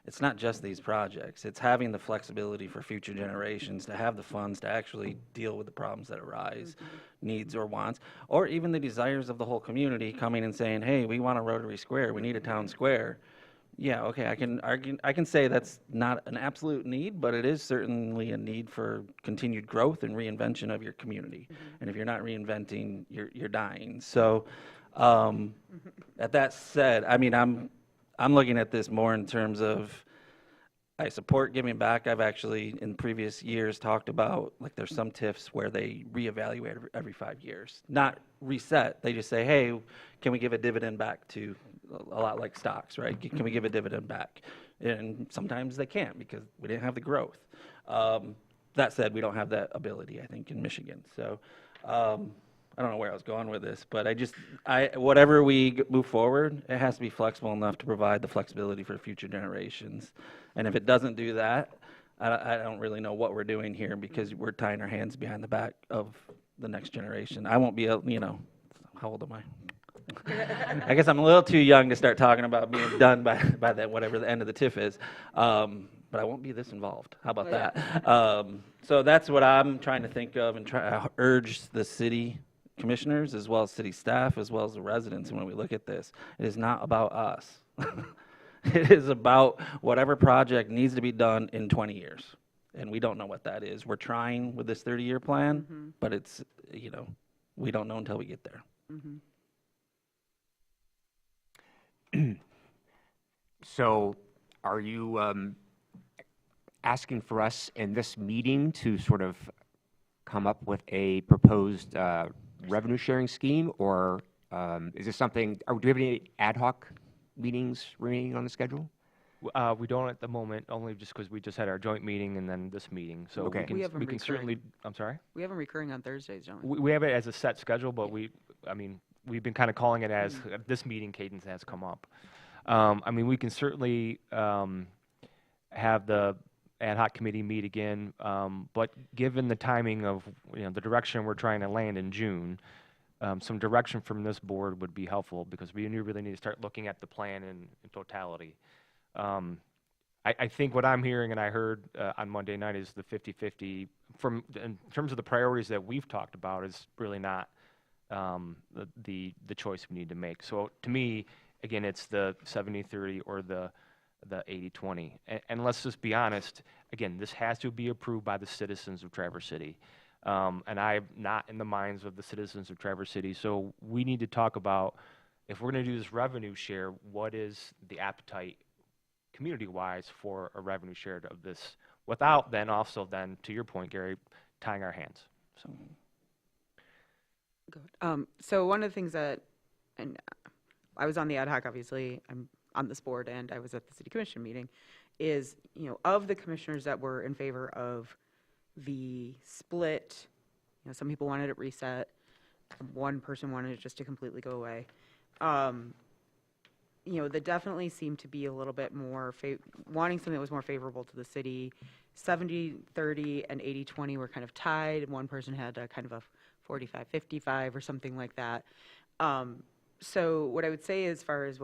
S7: It's not just these projects. It's having the flexibility for future generations to have the funds to actually deal with the problems that arise, needs or wants, or even the desires of the whole community coming and saying, hey, we want a Rotary Square, we need a town square. Yeah, okay, I can say that's not an absolute need, but it is certainly a need for continued growth and reinvention of your community. And if you're not reinventing, you're dying. So, at that said, I mean, I'm looking at this more in terms of I support giving back. I've actually in previous years talked about like there's some TIFs where they reevaluate every 5 years, not reset. They just say, hey, can we give a dividend back to a lot like stocks, right? Can we give a dividend back? And sometimes they can't because we didn't have the growth. That said, we don't have that ability, I think, in Michigan. So I don't know where I was going with this, but whatever we move forward, it has to be flexible enough to provide the flexibility for future generations. And if it doesn't do that, I don't really know what we're doing here because we're tying our hands behind the back of the next generation. I won't be, how old am I? I guess I'm a little too young to start talking about being done by that, whatever the end of the TIF is. But I won't be this involved. How about that? So that's what I'm trying to think of and try to urge the city commissioners as well as city staff as well as the residents. And when we look at this, it is not about us. It is about whatever project needs to be done in 20 years. And we don't know what that is. We're trying with this 30-year plan, but it's, we don't know until we get there.
S2: So are you asking for us in this meeting to sort of come up with a proposed revenue sharing scheme, or is this something, do we have any ad hoc meetings remaining on the schedule?
S6: We don't at the moment, only just because we just had our joint meeting and then this meeting, so
S2: Okay.
S5: We have them
S6: we can certainly,
S5: recurring.
S6: I'm sorry?
S5: We have them recurring on Thursdays, don't we?
S6: We have it as a set schedule, but I mean, we've been kind of calling it as this meeting cadence has come up. I mean, we can certainly have the ad hoc committee meet again, but given the timing of, the direction we're trying to land in June, some direction from this board would be helpful, because we really need to start looking at the plan in totality. I think what I'm hearing, and I heard on Monday night, is the 50-50 in terms of the priorities that we've talked about is really not the choice we need to make. So to me, again, it's the 70-30 or the 80-20. And let's just be honest, again, this has to be approved by the citizens of Traverse City. And I'm not in the minds of the citizens of Traverse City. So we need to talk about, if we're going to do this revenue share, what is the appetite community-wise for a revenue share of this, without then also then, to your point, Gary, tying our hands. So.
S5: Go ahead. So one of the things that, and I was on the ad hoc, obviously, I'm on this board, and I was at the city commission meeting, is, of the commissioners that were in favor of the split, some people wanted it reset, one person wanted it just to completely go away. That definitely seemed to be a little bit more, wanting something that was more favorable to the city. 70-30 and 80-20 were kind of tied. One person had a kind of a 45-55 or something like that. So what I would say as far as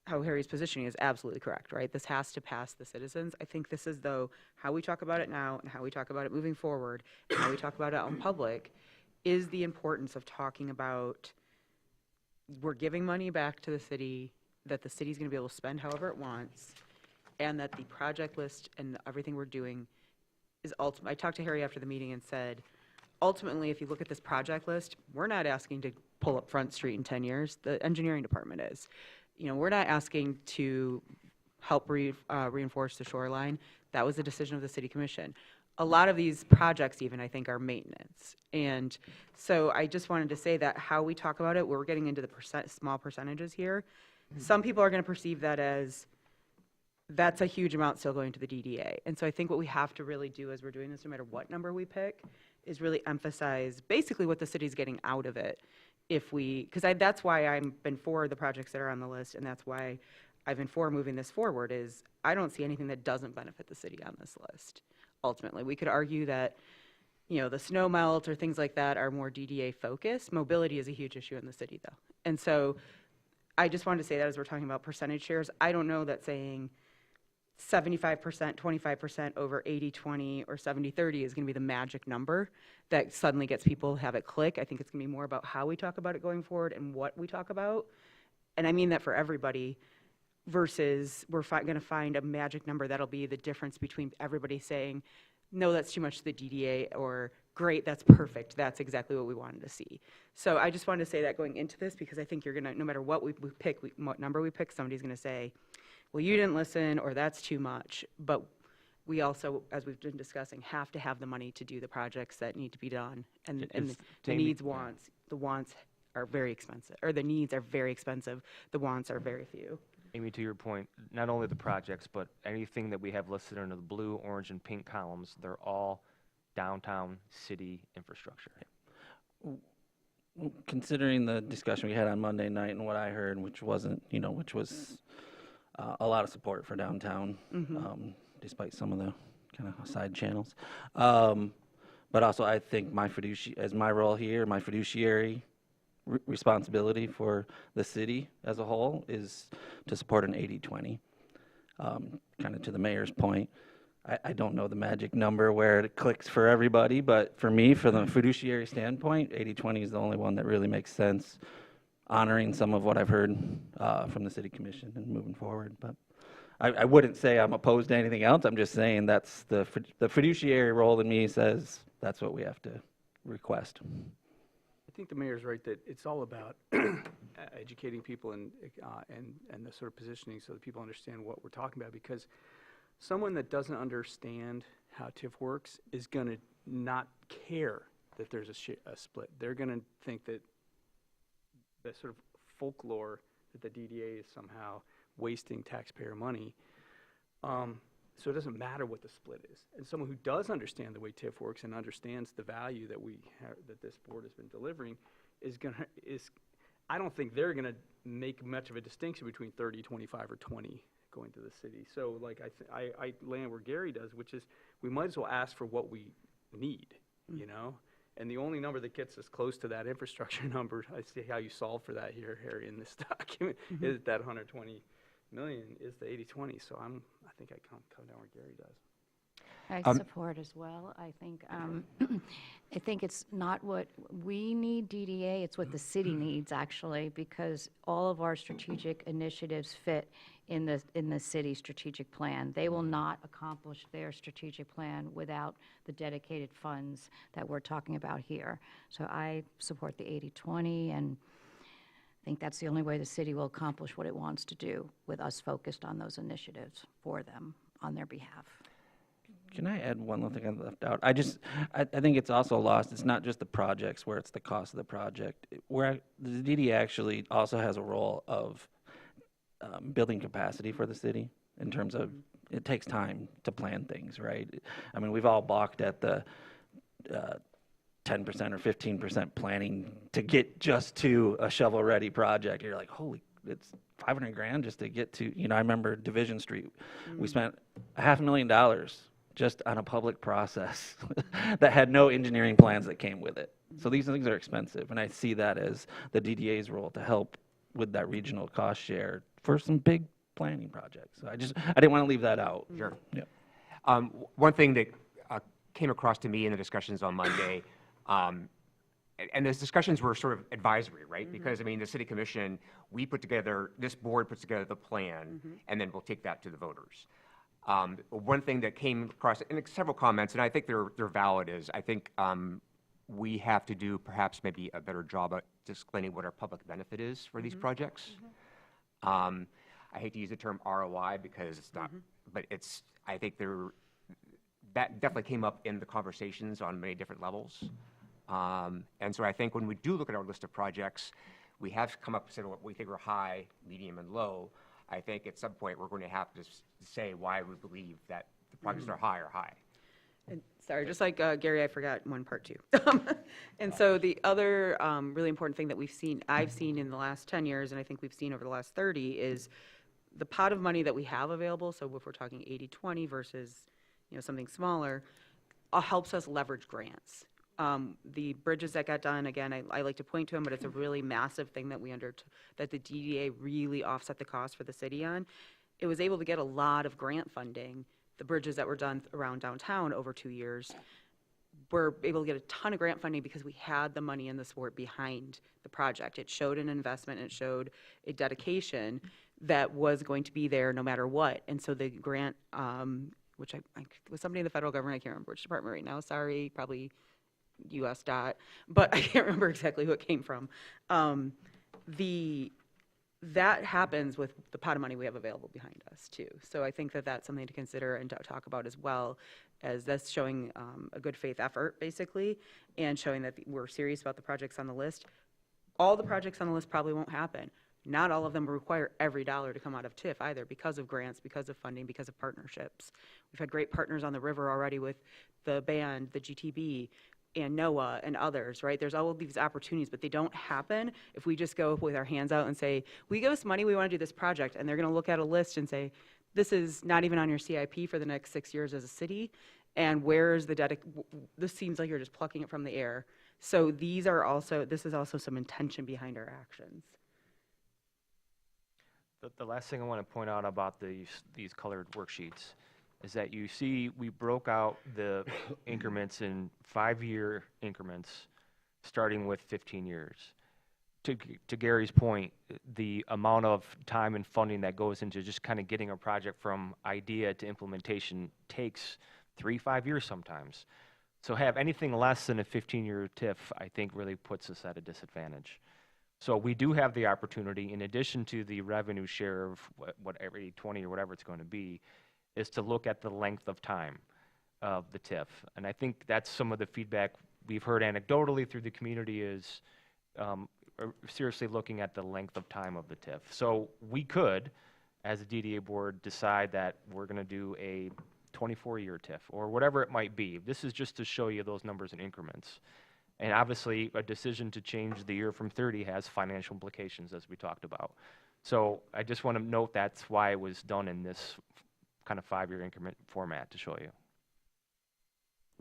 S5: how Harry's positioning is absolutely correct, right? This has to pass the citizens. I think this is, though, how we talk about it now and how we talk about it moving forward and how we talk about it out in public is the importance of talking about we're giving money back to the city that the city's going to be able to spend however it wants, and that the project list and everything we're doing is ultimate. I talked to Harry after the meeting and said, ultimately, if you look at this project list, we're not asking to pull up Front Street in 10 years. The engineering department is. We're not asking to help reinforce the shoreline. That was the decision of the city commission. A lot of these projects even, I think, are maintenance. And so I just wanted to say that how we talk about it, we're getting into the small percentages here. Some people are going to perceive that as that's a huge amount still going to the DDA. And so I think what we have to really do as we're doing this, no matter what number we pick, is really emphasize basically what the city's getting out of it. Because that's why I've been for the projects that are on the list, and that's why I've been for moving this forward, is I don't see anything that doesn't benefit the city on this list. Ultimately, we could argue that, the snow melt or things like that are more DDA focused. Mobility is a huge issue in the city, though. And so I just wanted to say that as we're talking about percentage shares, I don't know that saying 75%, 25% over 80-20 or 70-30 is going to be the magic number that suddenly gets people to have it click. I think it's going to be more about how we talk about it going forward and what we talk about. And I mean that for everybody, versus we're going to find a magic number that'll be the difference between everybody saying, no, that's too much to the DDA, or great, that's perfect, that's exactly what we wanted to see. So I just wanted to say that going into this, because I think you're going to, no matter what we pick, what number we pick, somebody's going to say, well, you didn't listen, or that's too much. But we also, as we've been discussing, have to have the money to do the projects that need to be done. And the needs, wants, the wants are very expensive, or the needs are very expensive, the wants are very few.
S6: Amy, to your point, not only the projects, but anything that we have listed under the blue, orange, and pink columns, they're all downtown city infrastructure.
S7: Considering the discussion we had on Monday night and what I heard, which wasn't, which was a lot of support for downtown, despite some of the kind of side channels. But also, I think as my role here, my fiduciary responsibility for the city as a whole is to support an 80-20. Kind of to the mayor's point, I don't know the magic number where it clicks for everybody, but for me, from the fiduciary standpoint, 80-20 is the only one that really makes sense, honoring some of what I've heard from the city commission and moving forward. But I wouldn't say I'm opposed to anything else. I'm just saying that's the fiduciary role in me says that's what we have to request.
S8: I think the mayor's right that it's all about, I educating people and the sort of positioning so that people understand what we're talking about, because someone that doesn't understand how TIF works is going to not care that there's a split. They're going to think that the sort of folklore that the DDA is somehow wasting taxpayer money. So it doesn't matter what the split is. And someone who does understand the way TIF works and understands the value that that this board has been delivering I don't think they're gonna make much of a distinction between 30, 25, or 20 going to the city. So like I land where Gary does, which is we might as well ask for what we need, you know? And the only number that gets us close to that infrastructure number, I see how you solve for that here, Harry, in this document, is that 120 million is the 80-20. So I think I come down where Gary does.
S3: I support as well. I think, I think it's not what we need, DDA, it's what the city needs, actually, because all of our strategic initiatives fit in the city strategic plan. They will not accomplish their strategic plan without the dedicated funds that we're talking about here. So I support the 80-20, and I think that's the only way the city will accomplish what it wants to do, with us focused on those initiatives for them, on their behalf.
S7: Can I add one little thing I left out? I think it's also lost. It's not just the projects where it's the cost of the project. Where the DDA actually also has a role of building capacity for the city in terms of it takes time to plan things, right? I mean, we've all balked at the 10% or 15% planning to get just to a shovel-ready project. You're like, holy, it's $500,000 just to get to, I remember Division Street. We spent $500,000 just on a public process that had no engineering plans that came with it. So these things are expensive, and I see that as the DDA's role to help with that regional cost share for some big planning projects. So I didn't want to leave that out.
S2: Sure.
S7: Yeah.
S2: One thing that came across to me in the discussions on Monday, and those discussions were sort of advisory, right? Because, I mean, the city commission, this board puts together the plan, and then we'll take that to the voters. One thing that came across, and several comments, and I think they're valid, is I think we have to do perhaps maybe a better job at explaining what our public benefit is for these projects. I hate to use the term ROI because it's not, but I think that definitely came up in the conversations on many different levels. And so I think when we do look at our list of projects, we have come up with what we think are high, medium, and low. I think at some point we're going to have to say why we believe that the projects are high or high.
S5: And sorry, just like Gary, I forgot one part too. And so the other really important thing that I've seen in the last 10 years, and I think we've seen over the last 30, is the pot of money that we have available. So if we're talking 80-20 versus something smaller, helps us leverage grants. The bridges that got done, again, I like to point to them, but it's a really massive thing that that the DDA really offset the cost for the city on. It was able to get a lot of grant funding. The bridges that were done around downtown over 2 years were able to get a ton of grant funding because we had the money and the support behind the project. It showed an investment, and it showed a dedication that was going to be there no matter what. And so the grant, which I was somebody in the federal government, I can't remember which department right now, sorry, probably US DOT, but I can't remember exactly who it came from. That happens with the pot of money we have available behind us too. So I think that that's something to consider and to talk about, as well as that's showing a good faith effort basically, and showing that we're serious about the projects on the list. All the projects on the list probably won't happen. Not all of them require every dollar to come out of TIF either, because of grants, because of funding, because of partnerships. We've had great partners on the river already with the band, the GTB, and NOAA and others, right? There's all of these opportunities, but they don't happen if we just go with our hands out and say, will you give us money? We want to do this project. And they're going to look at a list and say, this is not even on your CIP for the next 6 years as a city. And where's this seems like you're just plucking it from the air. So this is also some intention behind our actions.
S6: The last thing I want to point out about these colored worksheets is that you see we broke out the increments in 5-year increments, starting with 15 years. To Gary's point, the amount of time and funding that goes into just kind of getting a project from idea to implementation takes 3-5 years sometimes. So have anything less than a 15-year TIF, I think, really puts us at a disadvantage. So we do have the opportunity, in addition to the revenue share of whatever, 80/20 or whatever it's going to be, is to look at the length of time of the TIF. And I think that's some of the feedback we've heard anecdotally through the community is seriously looking at the length of time of the TIF. So we could, as a DDA board, decide that we're going to do a 24-year TIF or whatever it might be. This is just to show you those numbers in increments. And obviously, a decision to change the year from 30 has financial implications, as we talked about. So I just want to note that's why it was done in this kind of 5-year increment format to show you.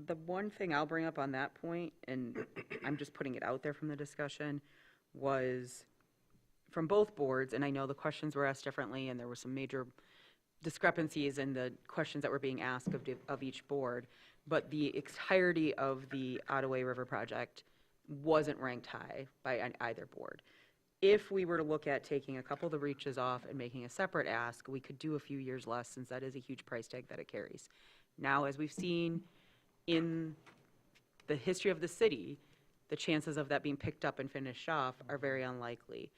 S5: The one thing I'll bring up on that point, and I'm just putting it out there from the discussion, was from both boards, and I know the questions were asked differently, and there were some major discrepancies in the questions that were being asked of each board, but the entirety of the Ottaway River project wasn't ranked high by either board. If we were to look at taking a couple of the reaches off and making a separate ask, we could do a few years less, since that is a huge price tag that it carries. Now, as we've seen in the history of the city, the chances of that being picked up and finished off are very unlikely.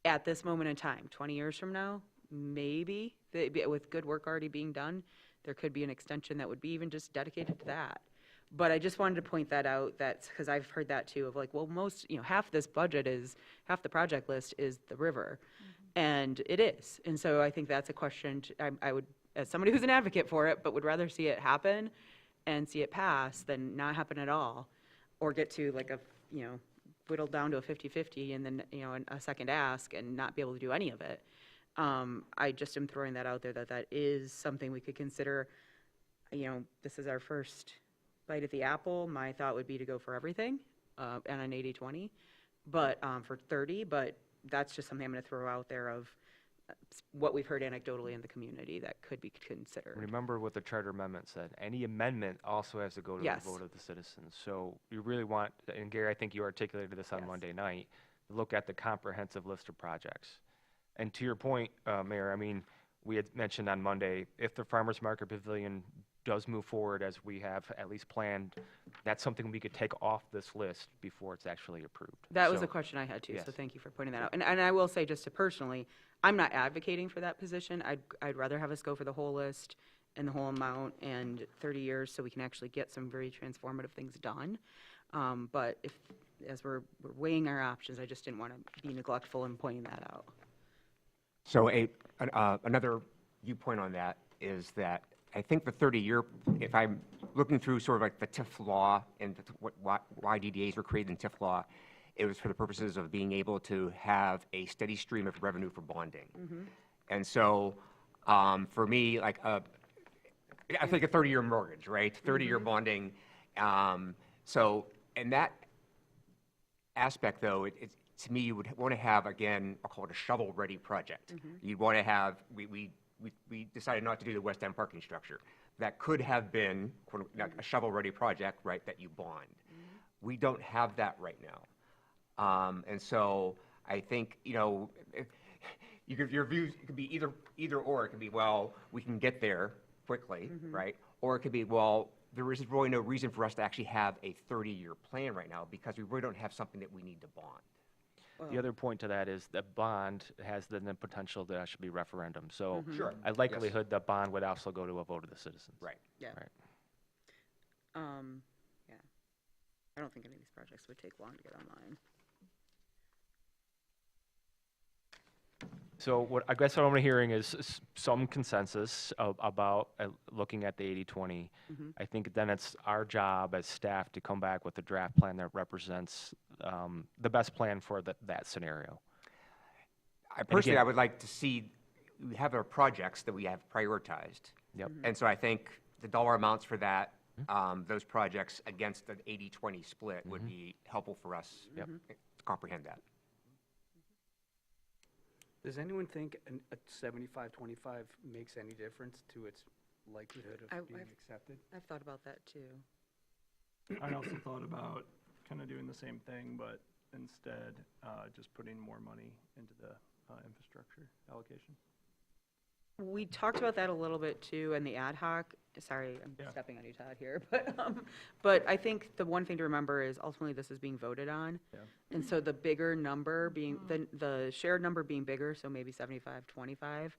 S5: At this moment in time, 20 years from now, maybe, with good work already being done, there could be an extension that would be even just dedicated to that. But I just wanted to point that out, that's because I've heard that too, of like, well, half this budget is, half the project list is the river. And it is. And so I think that's a question, I would, as somebody who's an advocate for it, but would rather see it happen and see it pass than not happen at all, or get to like a, whittled down to a 50-50 and then, a second ask and not be able to do any of it. I just am throwing that out there that is something we could consider. This is our first bite at the apple. My thought would be to go for everything and an 80/20, but for 30. But that's just something I'm going to throw out there of what we've heard anecdotally in the community that could be considered.
S6: Remember what the charter amendment said. Any amendment also has to go to
S5: Yes.
S6: the vote of the citizens. So you really want, and Gary, I think you articulated this on
S5: Yes.
S6: Monday night, to look at the comprehensive list of projects. And to your point, Mayor, I mean, we had mentioned on Monday, if the Farmers Market Pavilion does move forward as we have at least planned, that's something we could take off this list before it's actually approved.
S5: That was
S6: So-
S5: a question I had too, so
S6: yes.
S5: thank you for pointing that out. And I will say, just to personally, I'm not advocating for that position. I'd rather have us go for the whole list and the whole amount and 30 years so we can actually get some very transformative things done. But as we're weighing our options, I just didn't want to be neglectful in pointing that out.
S2: So another viewpoint on that is that I think the 30-year, if I'm looking through sort of like the TIF law and why DDAs were created in TIF law, it was for the purposes of being able to have a steady stream of revenue for bonding. And so for me, like I think a 30-year mortgage, right? 30-year bonding. So in that aspect, though, to me, you would want to have, again, I'll call it a shovel-ready project. You'd want to have, we decided not to do the West End parking structure. That could have been a shovel-ready project, right, that you bond. We don't have that right now. And so I think, your views could be either or. It could be, well, we can get there quickly, right? Or it could be, well, there is really no reason for us to actually have a 30-year plan right now because we really don't have something that we need to bond.
S6: The other point to that is that bond has then the potential that should be referendum. So
S2: Sure.
S6: a likelihood that bond would also go to a vote of the citizens.
S2: Right.
S5: Yeah.
S6: Right.
S5: Yeah. I don't think any of these projects would take long to get online.
S6: So I guess what I'm hearing is some consensus about looking at the 80/20. I think then it's our job as staff to come back with a draft plan that represents the best plan for that scenario.
S2: Personally,
S6: again-
S2: I would like to see, we have our projects that we have prioritized.
S6: Yep.
S2: And so I think the dollar amounts for that, those projects against an 80/20 split would be helpful for us to comprehend that.
S8: Does anyone think a 75-25 makes any difference to its likelihood of being accepted?
S5: I've thought about that too.
S1: I also thought about kind of doing the same thing, but instead just putting more money into the infrastructure allocation.
S5: We talked about that a little bit too, and the ad hoc, sorry, I'm
S1: Yeah.
S5: stepping on you, Todd, here, but I think the one thing to remember is ultimately this is being voted on.
S1: Yeah.
S5: And so the bigger number being, the shared number being bigger, so maybe 75-25,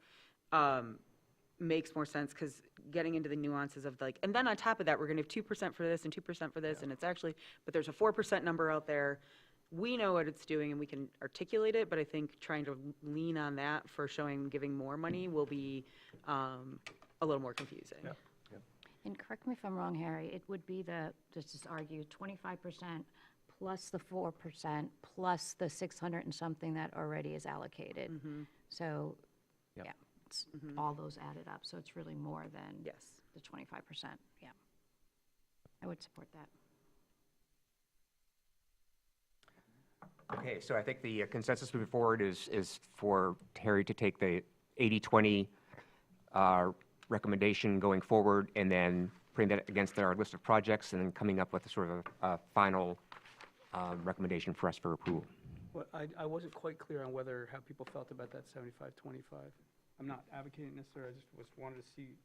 S5: makes more sense, because getting into the nuances of like, and then on top of that, we're gonna have 2% for this and 2% for this, and it's actually, but there's a 4% number out there. We know what it's doing and we can articulate it, but I think trying to lean on that for showing, giving more money will be a little more confusing.
S1: Yeah.
S3: And correct me if I'm wrong, Harry, it would be just argue 25% plus the 4% plus the 600 and something that already is allocated. So,
S2: Yep.
S3: yeah, it's all those added up, so it's really more than
S5: Yes.
S3: the 25%, yeah. I would support that.
S2: Okay, so I think the consensus moving forward is for Harry to take the 80-20 recommendation going forward, and then putting that against our list of projects, and then coming up with a sort of a final recommendation for us for approval.
S8: Well, I wasn't quite clear on how people felt about that 75-25. I'm not advocating necessarily, I just wanted to see.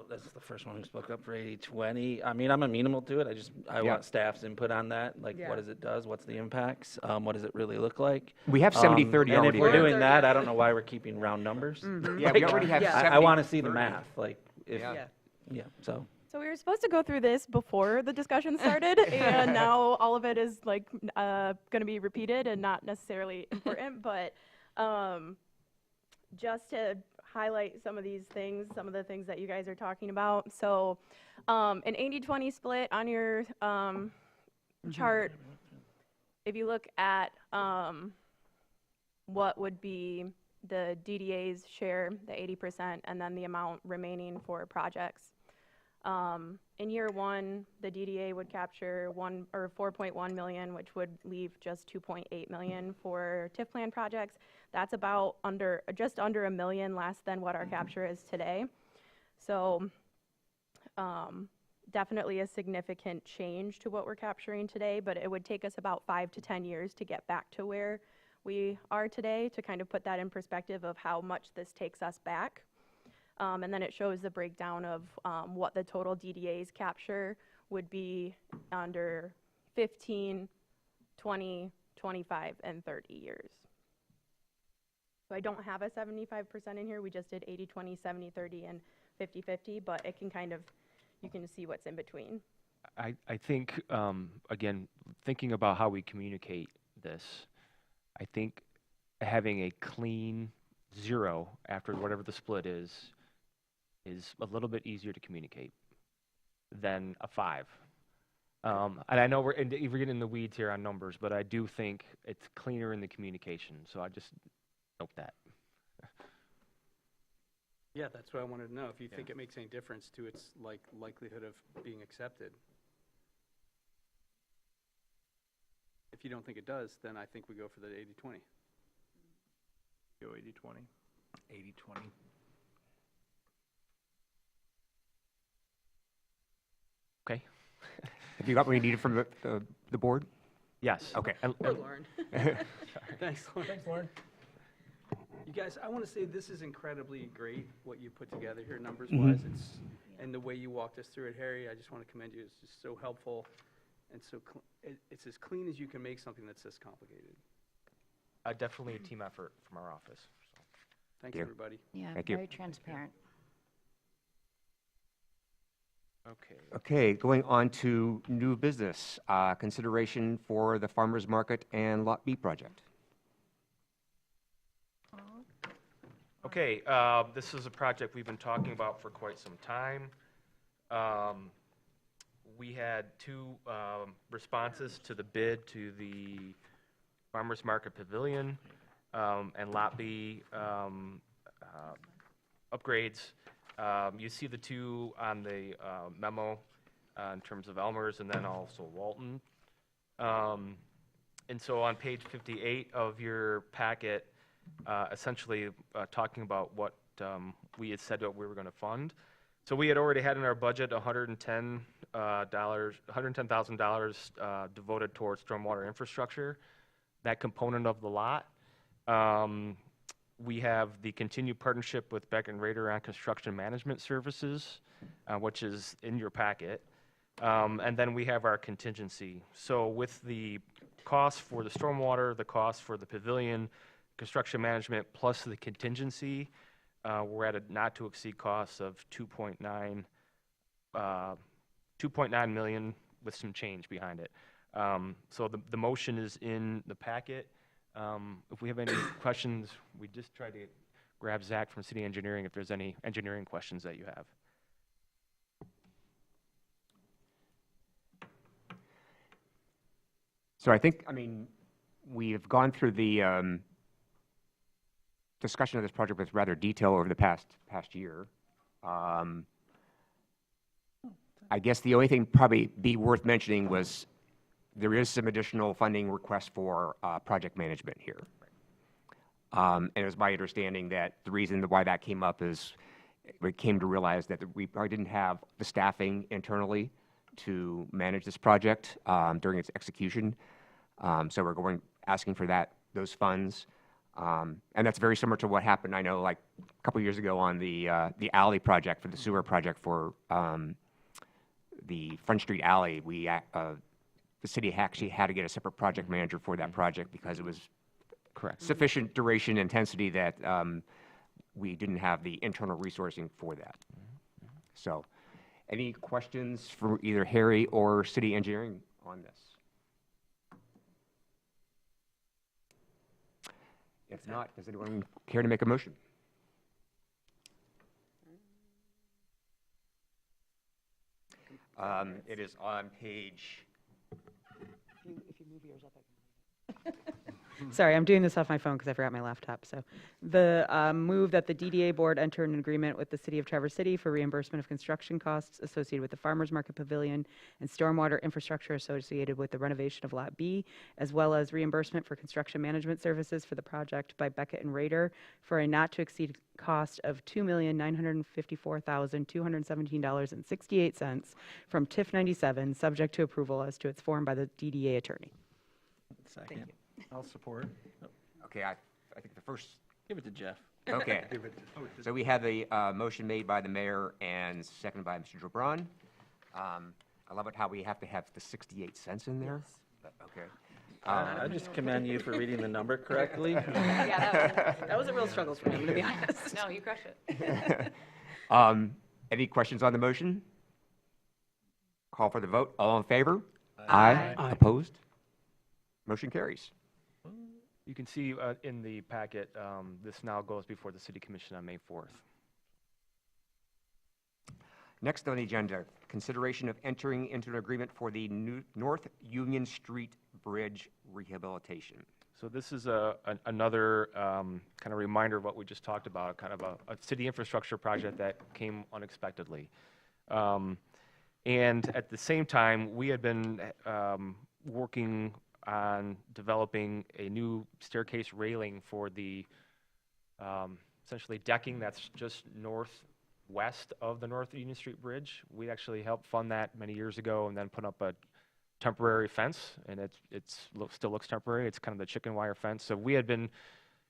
S7: That's the first one who spoke up for 80-20. I mean, I'm amenable to it. I
S2: Yeah.
S7: want staff's input on that. Like,
S5: Yeah.
S7: what does it does? What's the impacts? What does it really look like?
S2: We have 70-30
S7: And
S2: already
S7: if we're
S2: there.
S7: doing that, I don't know why we're keeping round numbers.
S2: Yeah, we already have
S5: Yeah.
S2: 70.
S7: I want to see the math. Like, if,
S2: Yeah.
S5: Yeah.
S7: so.
S9: So we were supposed to go through this before the discussion started, and now all of it is like going to be repeated and not necessarily important, but just to highlight some of these things, some of the things that you guys are talking about. So an 80-20 split on your chart, if you look at what would be the DDA's share, the 80%, and then the amount remaining for projects. In year one, the DDA would capture 4.1 million, which would leave just 2.8 million for TIF plan projects. That's about just under $1 million less than what our capture is today. So definitely a significant change to what we're capturing today, but it would take us about 5 to 10 years to get back to where we are today, to kind of put that in perspective of how much this takes us back. And then it shows the breakdown of what the total DDA's capture would be under 15, 20, 25, and 30 years. So I don't have a 75% in here. We just did 80-20, 70-30, and 50-50, but it can kind of, you can see what's in between.
S6: I think, again, thinking about how we communicate this, I think having a clean 0 after whatever the split is a little bit easier to communicate than a 5. And I know we're getting in the weeds here on numbers, but I do think it's cleaner in the communication, so I just note that.
S8: Yeah, that's what I wanted to know, if you think it makes any difference to its likelihood of being accepted. If you don't think it does, then I think we go for the 80-20.
S1: Go 80-20.
S4: 80-20.
S6: Okay?
S2: Have you got what you needed from the board?
S6: Yes.
S2: Okay.
S5: Poor Lauren.
S8: Thanks, Lauren. You guys, I want to say this is incredibly great, what you put together here, numbers-wise. And the way you walked us through it, Harry, I just want to commend you. It's just so helpful, and so it's as clean as you can make something that's this complicated.
S6: Definitely a team effort from our office. So.
S8: Thanks,
S2: you.
S8: everybody.
S3: Yeah,
S2: Thank you.
S3: very transparent.
S6: Okay.
S2: Okay, going on to new business, consideration for the farmer's market and Lot B project.
S6: Okay, this is a project we've been talking about for quite some time. We had 2 responses to the bid to the Farmers Market Pavilion and Lot B upgrades. You see the 2 on the memo in terms of Elmer's and then also Walton. And so on page 58 of your packet, essentially talking about what we had said what we were going to fund. So we had already had in our budget $110,000 devoted towards stormwater infrastructure, that component of the lot. we have the continued partnership with Beck and Rader on construction management services, which is in your packet. And then we have our contingency. So with the cost for the stormwater, the cost for the pavilion, construction management, plus the contingency, we're at a not-to-exceed cost of 2.9 million with some change behind it. So the motion is in the packet. If we have any questions, we just try to grab Zach from City Engineering if there's any engineering questions that you have.
S2: So I think, we've gone through the discussion of this project with rather detail over the past year. I guess the only thing probably be worth mentioning was there is some additional funding request for project management here. And it was my understanding that the reason why that came up is we came to realize that we probably didn't have the staffing internally to manage this project during its execution. So we're asking for those funds. And that's very similar to what happened, I know, like a couple years ago on the alley project for the sewer project for the Front Street Alley. The city actually had to get a separate project manager for that project because it was
S6: Correct.
S2: sufficient duration intensity that we didn't have the internal resourcing for that. So, any questions for either Harry or city engineering on this? If not, does anyone care to make a motion? It is on page.
S5: If you move yours up, I can. Sorry, I'm doing this off my phone because I forgot my laptop. So the move that the DDA board enter an agreement with the city of Traverse City for reimbursement of construction costs associated with the Farmers Market Pavilion and stormwater infrastructure associated with the renovation of Lot B, as well as reimbursement for construction management services for the project by Beckett and Rader for a not to exceed cost of $2,954,217.68 from TIF 97, subject to approval as to its form by the DDA attorney.
S7: Second.
S1: I'll support.
S2: Okay, I think the first.
S7: Give it to Jeff.
S2: Okay. So we have a motion made by the mayor and seconded by Mr. Jobran. I love it how we have to have the 68 cents in there. But, okay.
S7: I just commend you for reading the number correctly.
S5: Yeah, that was a real struggle for him, to be honest.
S3: No, you crush it.
S2: Any questions on the motion? Call for the vote. All in favor?
S8: Aye.
S2: Opposed? Motion carries.
S6: You can see in the packet, this now goes before the City Commission on May 4th.
S2: Next on the agenda, consideration of entering into an agreement for the North Union Street Bridge rehabilitation.
S6: So this is another kind of reminder of what we just talked about, kind of a city infrastructure project that came unexpectedly. And at the same time, we had been working on developing a new staircase railing for the essentially decking that's just northwest of the North Union Street Bridge. We actually helped fund that many years ago and then put up a temporary fence, and it still looks temporary. It's kind of the chicken wire fence. So we had been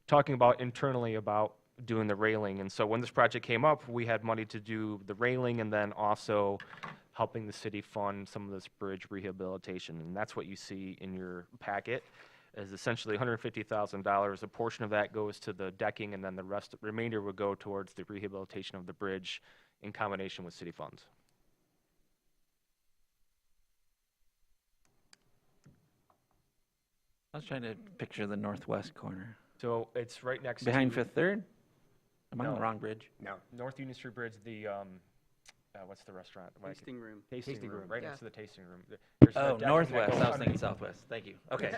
S6: talking about internally about doing the railing, and so when this project came up, we had money to do the railing and then also helping the city fund some of this bridge rehabilitation, and that's what you see in your packet is essentially $150,000. A portion of that goes to the decking, and then the remainder would go towards the rehabilitation of the bridge in combination with city funds.
S7: I was trying to picture the northwest corner.
S6: So it's right next
S7: Behind
S6: to
S7: Fifth Third? Am I on
S6: No.
S7: the wrong bridge?
S2: No.
S6: North Union Street Bridge, the what's the restaurant?
S8: Tasting room.
S6: Tasting room, right
S5: Yeah.
S6: next to the tasting room. There's a
S7: Oh,
S6: deck that
S7: northwest.
S6: goes
S7: I was thinking
S6: underneath.
S7: southwest. Thank you. Okay.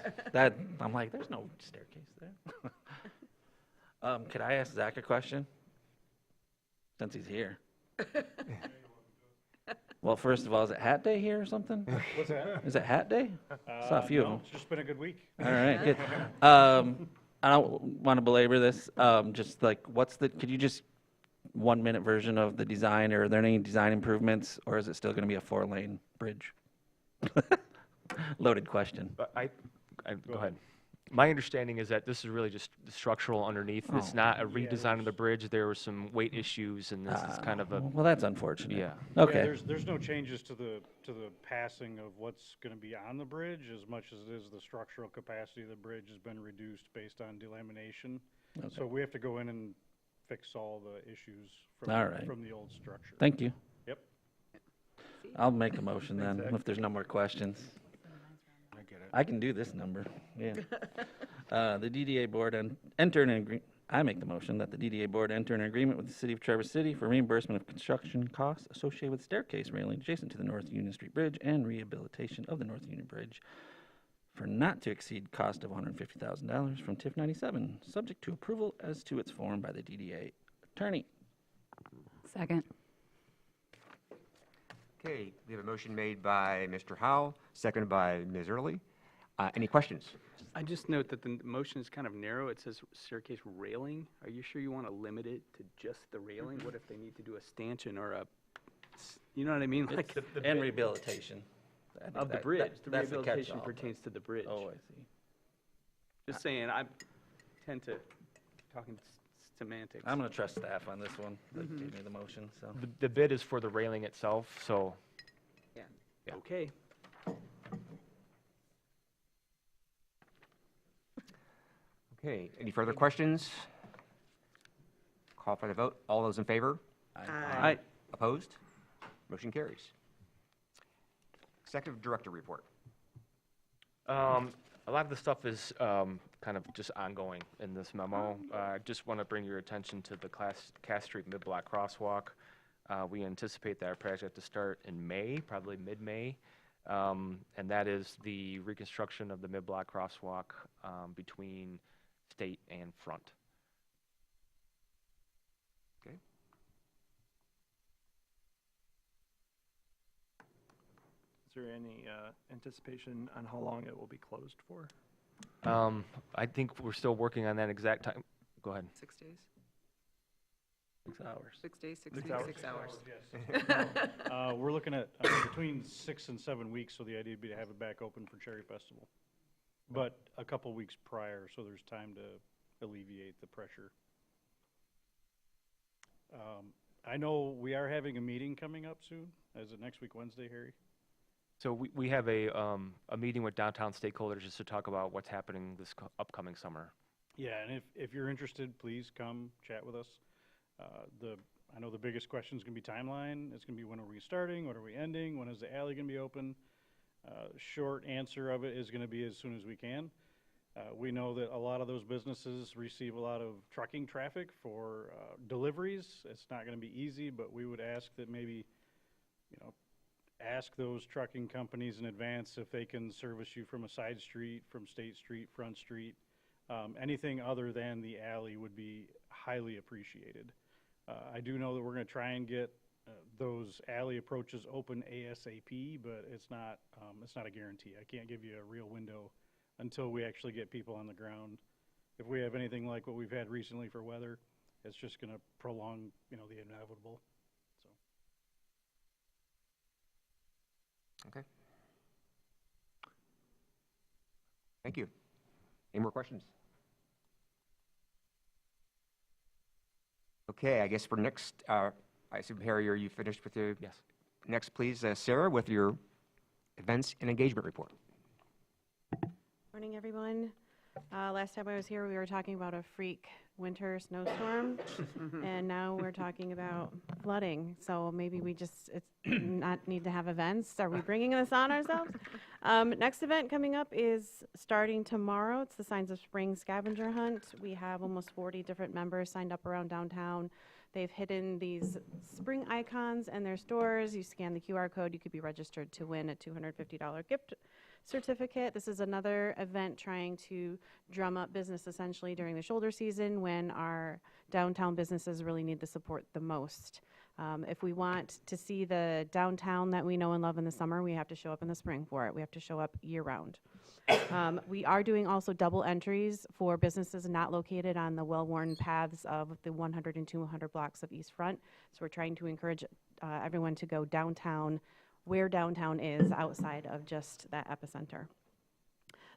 S7: I'm like, there's no staircase there. Could I ask Zach a question? Since he's here. Well, first of all, is it Hat Day here or something?
S10: What's that?
S7: Is it Hat Day? Saw a few of
S10: No,
S7: them.
S10: it's just been a good week.
S7: All right, good. I don't want to belabor this. Just like, could you just 1-minute version of the design, or are there any design improvements, or is it still going to be a 4-lane bridge? Loaded question.
S6: But go ahead. My understanding is that this is really just the structural underneath. It's
S7: Oh.
S6: not a redesign of the bridge. There were some weight issues, and this is kind of a,
S7: Well, that's unfortunate.
S6: yeah.
S7: Okay.
S10: There's no changes to the passing of what's gonna be on the bridge, as much as it is the structural capacity of the bridge has been reduced based on delamination. So we have to go in and fix all the issues
S7: All right.
S10: from the old structure.
S7: Thank you.
S10: Yep.
S7: I'll make a motion then, if there's no more questions. I can do this number, yeah. The DDA board enter an agree, I make the motion that the DDA board enter an agreement with the city of Traverse City for reimbursement of construction costs associated with staircase railing adjacent to the North Union Street Bridge and rehabilitation of the North Union Bridge for not to exceed cost of $150,000 from TIF 97, subject to approval as to its form by the DDA attorney.
S3: Second.
S2: Okay, we have a motion made by Mr. Howe, seconded by Ms. Early. Any questions?
S8: I just note that the motion is kind of narrow. It says staircase railing. Are you sure you want to limit it to just the railing? What if they need to do a stanchion or you know what I mean? Like,
S7: And rehabilitation. I think
S8: of the
S7: that-
S8: bridge.
S7: that-
S8: The
S7: that's
S8: rehabilitation
S7: catch-all, but-
S8: pertains to the bridge.
S7: Oh, I see.
S8: Just saying, I tend to talking semantics.
S7: I'm gonna trust staff on this one, that gave me the motion, so.
S6: The bid is for the railing itself, so
S5: Yeah.
S6: Yeah.
S8: Okay.
S2: Okay, any further questions? Call for the vote. All those in favor?
S8: Aye.
S2: Opposed? Motion carries. Executive Director Report.
S6: A lot of the stuff is kind of just ongoing in this memo. I just want to bring your attention to the Cass Street mid-block crosswalk. We anticipate that project to start in May, probably mid-May, and that is the reconstruction of the mid-block crosswalk between State and Front.
S2: Okay.
S1: Is there any anticipation on how long it will be closed for?
S6: I think we're still working on that exact time. Go ahead.
S5: 6 days?
S7: 6 hours.
S5: 6 days, 6
S1: 6
S5: days,
S1: hours.
S5: 6 hours.
S10: We're looking at between 6 and 7 weeks, so the idea would be to have it back open for Cherry Festival. But a couple weeks prior, so there's time to alleviate the pressure. I know we are having a meeting coming up soon. Is it next week, Wednesday, Harry?
S6: So we have a meeting with downtown stakeholders just to talk about what's happening this upcoming summer.
S10: Yeah, and if you're interested, please come chat with us. I know the biggest question is going to be timeline. It's going to be when are we starting, when are we ending, when is the alley going to be open? Short answer of it is going to be as soon as we can. We know that a lot of those businesses receive a lot of trucking traffic for deliveries. It's not going to be easy, but we would ask that maybe, ask those trucking companies in advance if they can service you from a side street, from State Street, Front Street. Anything other than the alley would be highly appreciated. I do know that we're going to try and get those alley approaches open ASAP, but it's not a guarantee. I can't give you a real window until we actually get people on the ground. If we have anything like what we've had recently for weather, it's just going to prolong, the inevitable. So.
S2: Okay. Thank you. Any more questions? Okay, I guess for next, I assume, Harry, are you finished with your?
S6: Yes.
S2: Next, please, Sarah, with your events and engagement report.
S11: Morning, everyone. Last time I was here, we were talking about a freak winter snowstorm, and now we're talking about flooding. So maybe we just not need to have events. Are we bringing this on ourselves? Next event coming up is starting tomorrow. It's the Signs of Spring scavenger hunt. We have almost 40 different members signed up around downtown. They've hidden these spring icons in their stores. You scan the QR code, you could be registered to win a $250 gift certificate. This is another event trying to drum up business essentially during the shoulder season when our downtown businesses really need the support the most. If we want to see the downtown that we know and love in the summer, we have to show up in the spring for it. We have to show up year-round. We are doing also double entries for businesses not located on the well-worn paths of the 100 and 200 blocks of East Front. So we're trying to encourage everyone to go downtown, where downtown is outside of just that epicenter.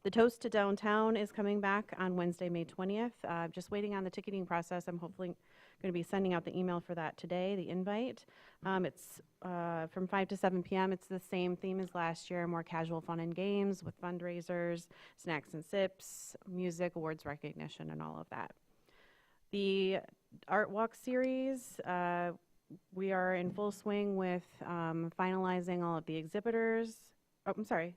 S11: The Toast to Downtown is coming back on Wednesday, May 20th. Just waiting on the ticketing process. I'm hopefully going to be sending out the email for that today, the invite. It's from 5 to 7 p.m. It's the same theme as last year, more casual fun and games with fundraisers, snacks and sips, music, awards recognition, and all of that. The Art Walk series, we are in full swing with finalizing all of the exhibitors. Oh, I'm sorry,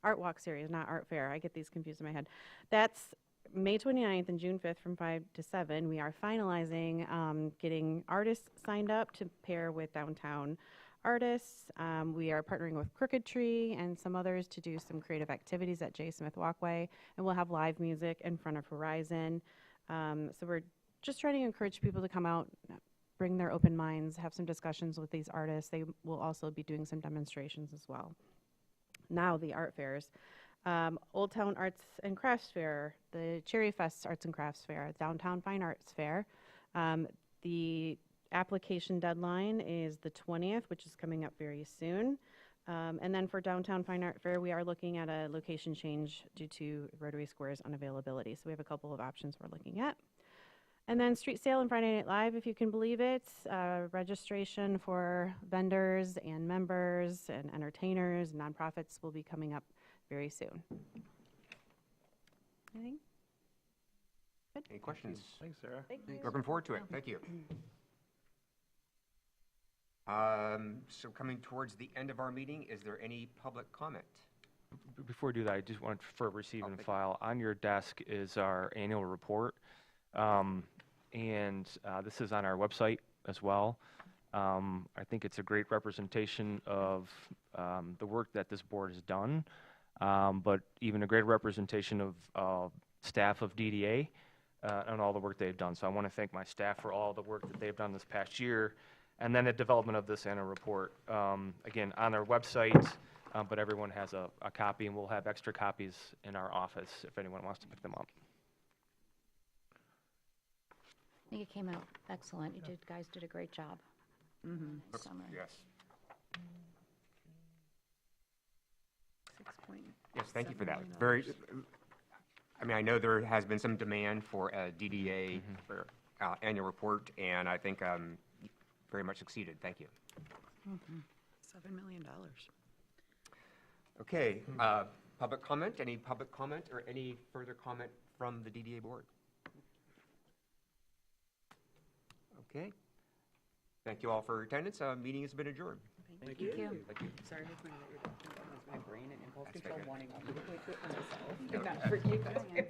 S11: Art Walk series, not Art Fair. I get these confused in my head. That's May 29th and June 5th from 5 to 7. We are finalizing getting artists signed up to pair with downtown artists. We are partnering with Crooked Tree and some others to do some creative activities at J. Smith Walkway, and we'll have live music in front of Horizon. So we're just trying to encourage people to come out, bring their open minds, have some discussions with these artists. They will also be doing some demonstrations as well. Now the art fairs. Old Town Arts and Crafts Fair, the Cherry Fest Arts and Crafts Fair, Downtown Fine Arts Fair. The application deadline is the 20th, which is coming up very soon. And then for Downtown Fine Art Fair, we are looking at a location change due to Rotary Square's unavailability. So we have a couple of options we're looking at. And then Street Sale and Friday Night Live, if you can believe it. Registration for vendors and members and entertainers and nonprofits will be coming up very soon. Anything? Good.
S2: Any questions?
S1: Thanks, Sarah.
S11: Thank you.
S2: Looking forward to it. Thank you. So coming towards the end of our meeting, is there any public comment?
S6: Before we do that, I just want for receive and
S2: thank you.
S6: file, on your desk is our annual report. This is on our website as well. I think it's a great representation of the work that this board has done, but even a great representation of staff of DDA and all the work they've done. So I want to thank my staff for all the work that they've done this past year, and then the development of this annual report. Again, on our website, but everyone has a copy, and we'll have extra copies in our office if anyone wants to pick them up.
S3: I think it came out excellent. You guys did a great job. Summer.
S2: Yes. Yes, thank you for that. Very, I mean, I know there has been some demand for a DDA for, annual report, and I think very much succeeded. Thank you.
S5: $7 million.
S2: Okay, public comment? Any public comment or any further comment from the DDA board? Okay. Thank you all for your attendance. Meeting has been adjourned.
S5: Thank you.
S2: Thank you.
S5: Sorry, my brain and impulse
S2: That's
S5: control
S2: okay.
S5: wanting to do it for myself,
S2: No,
S5: not for you guys.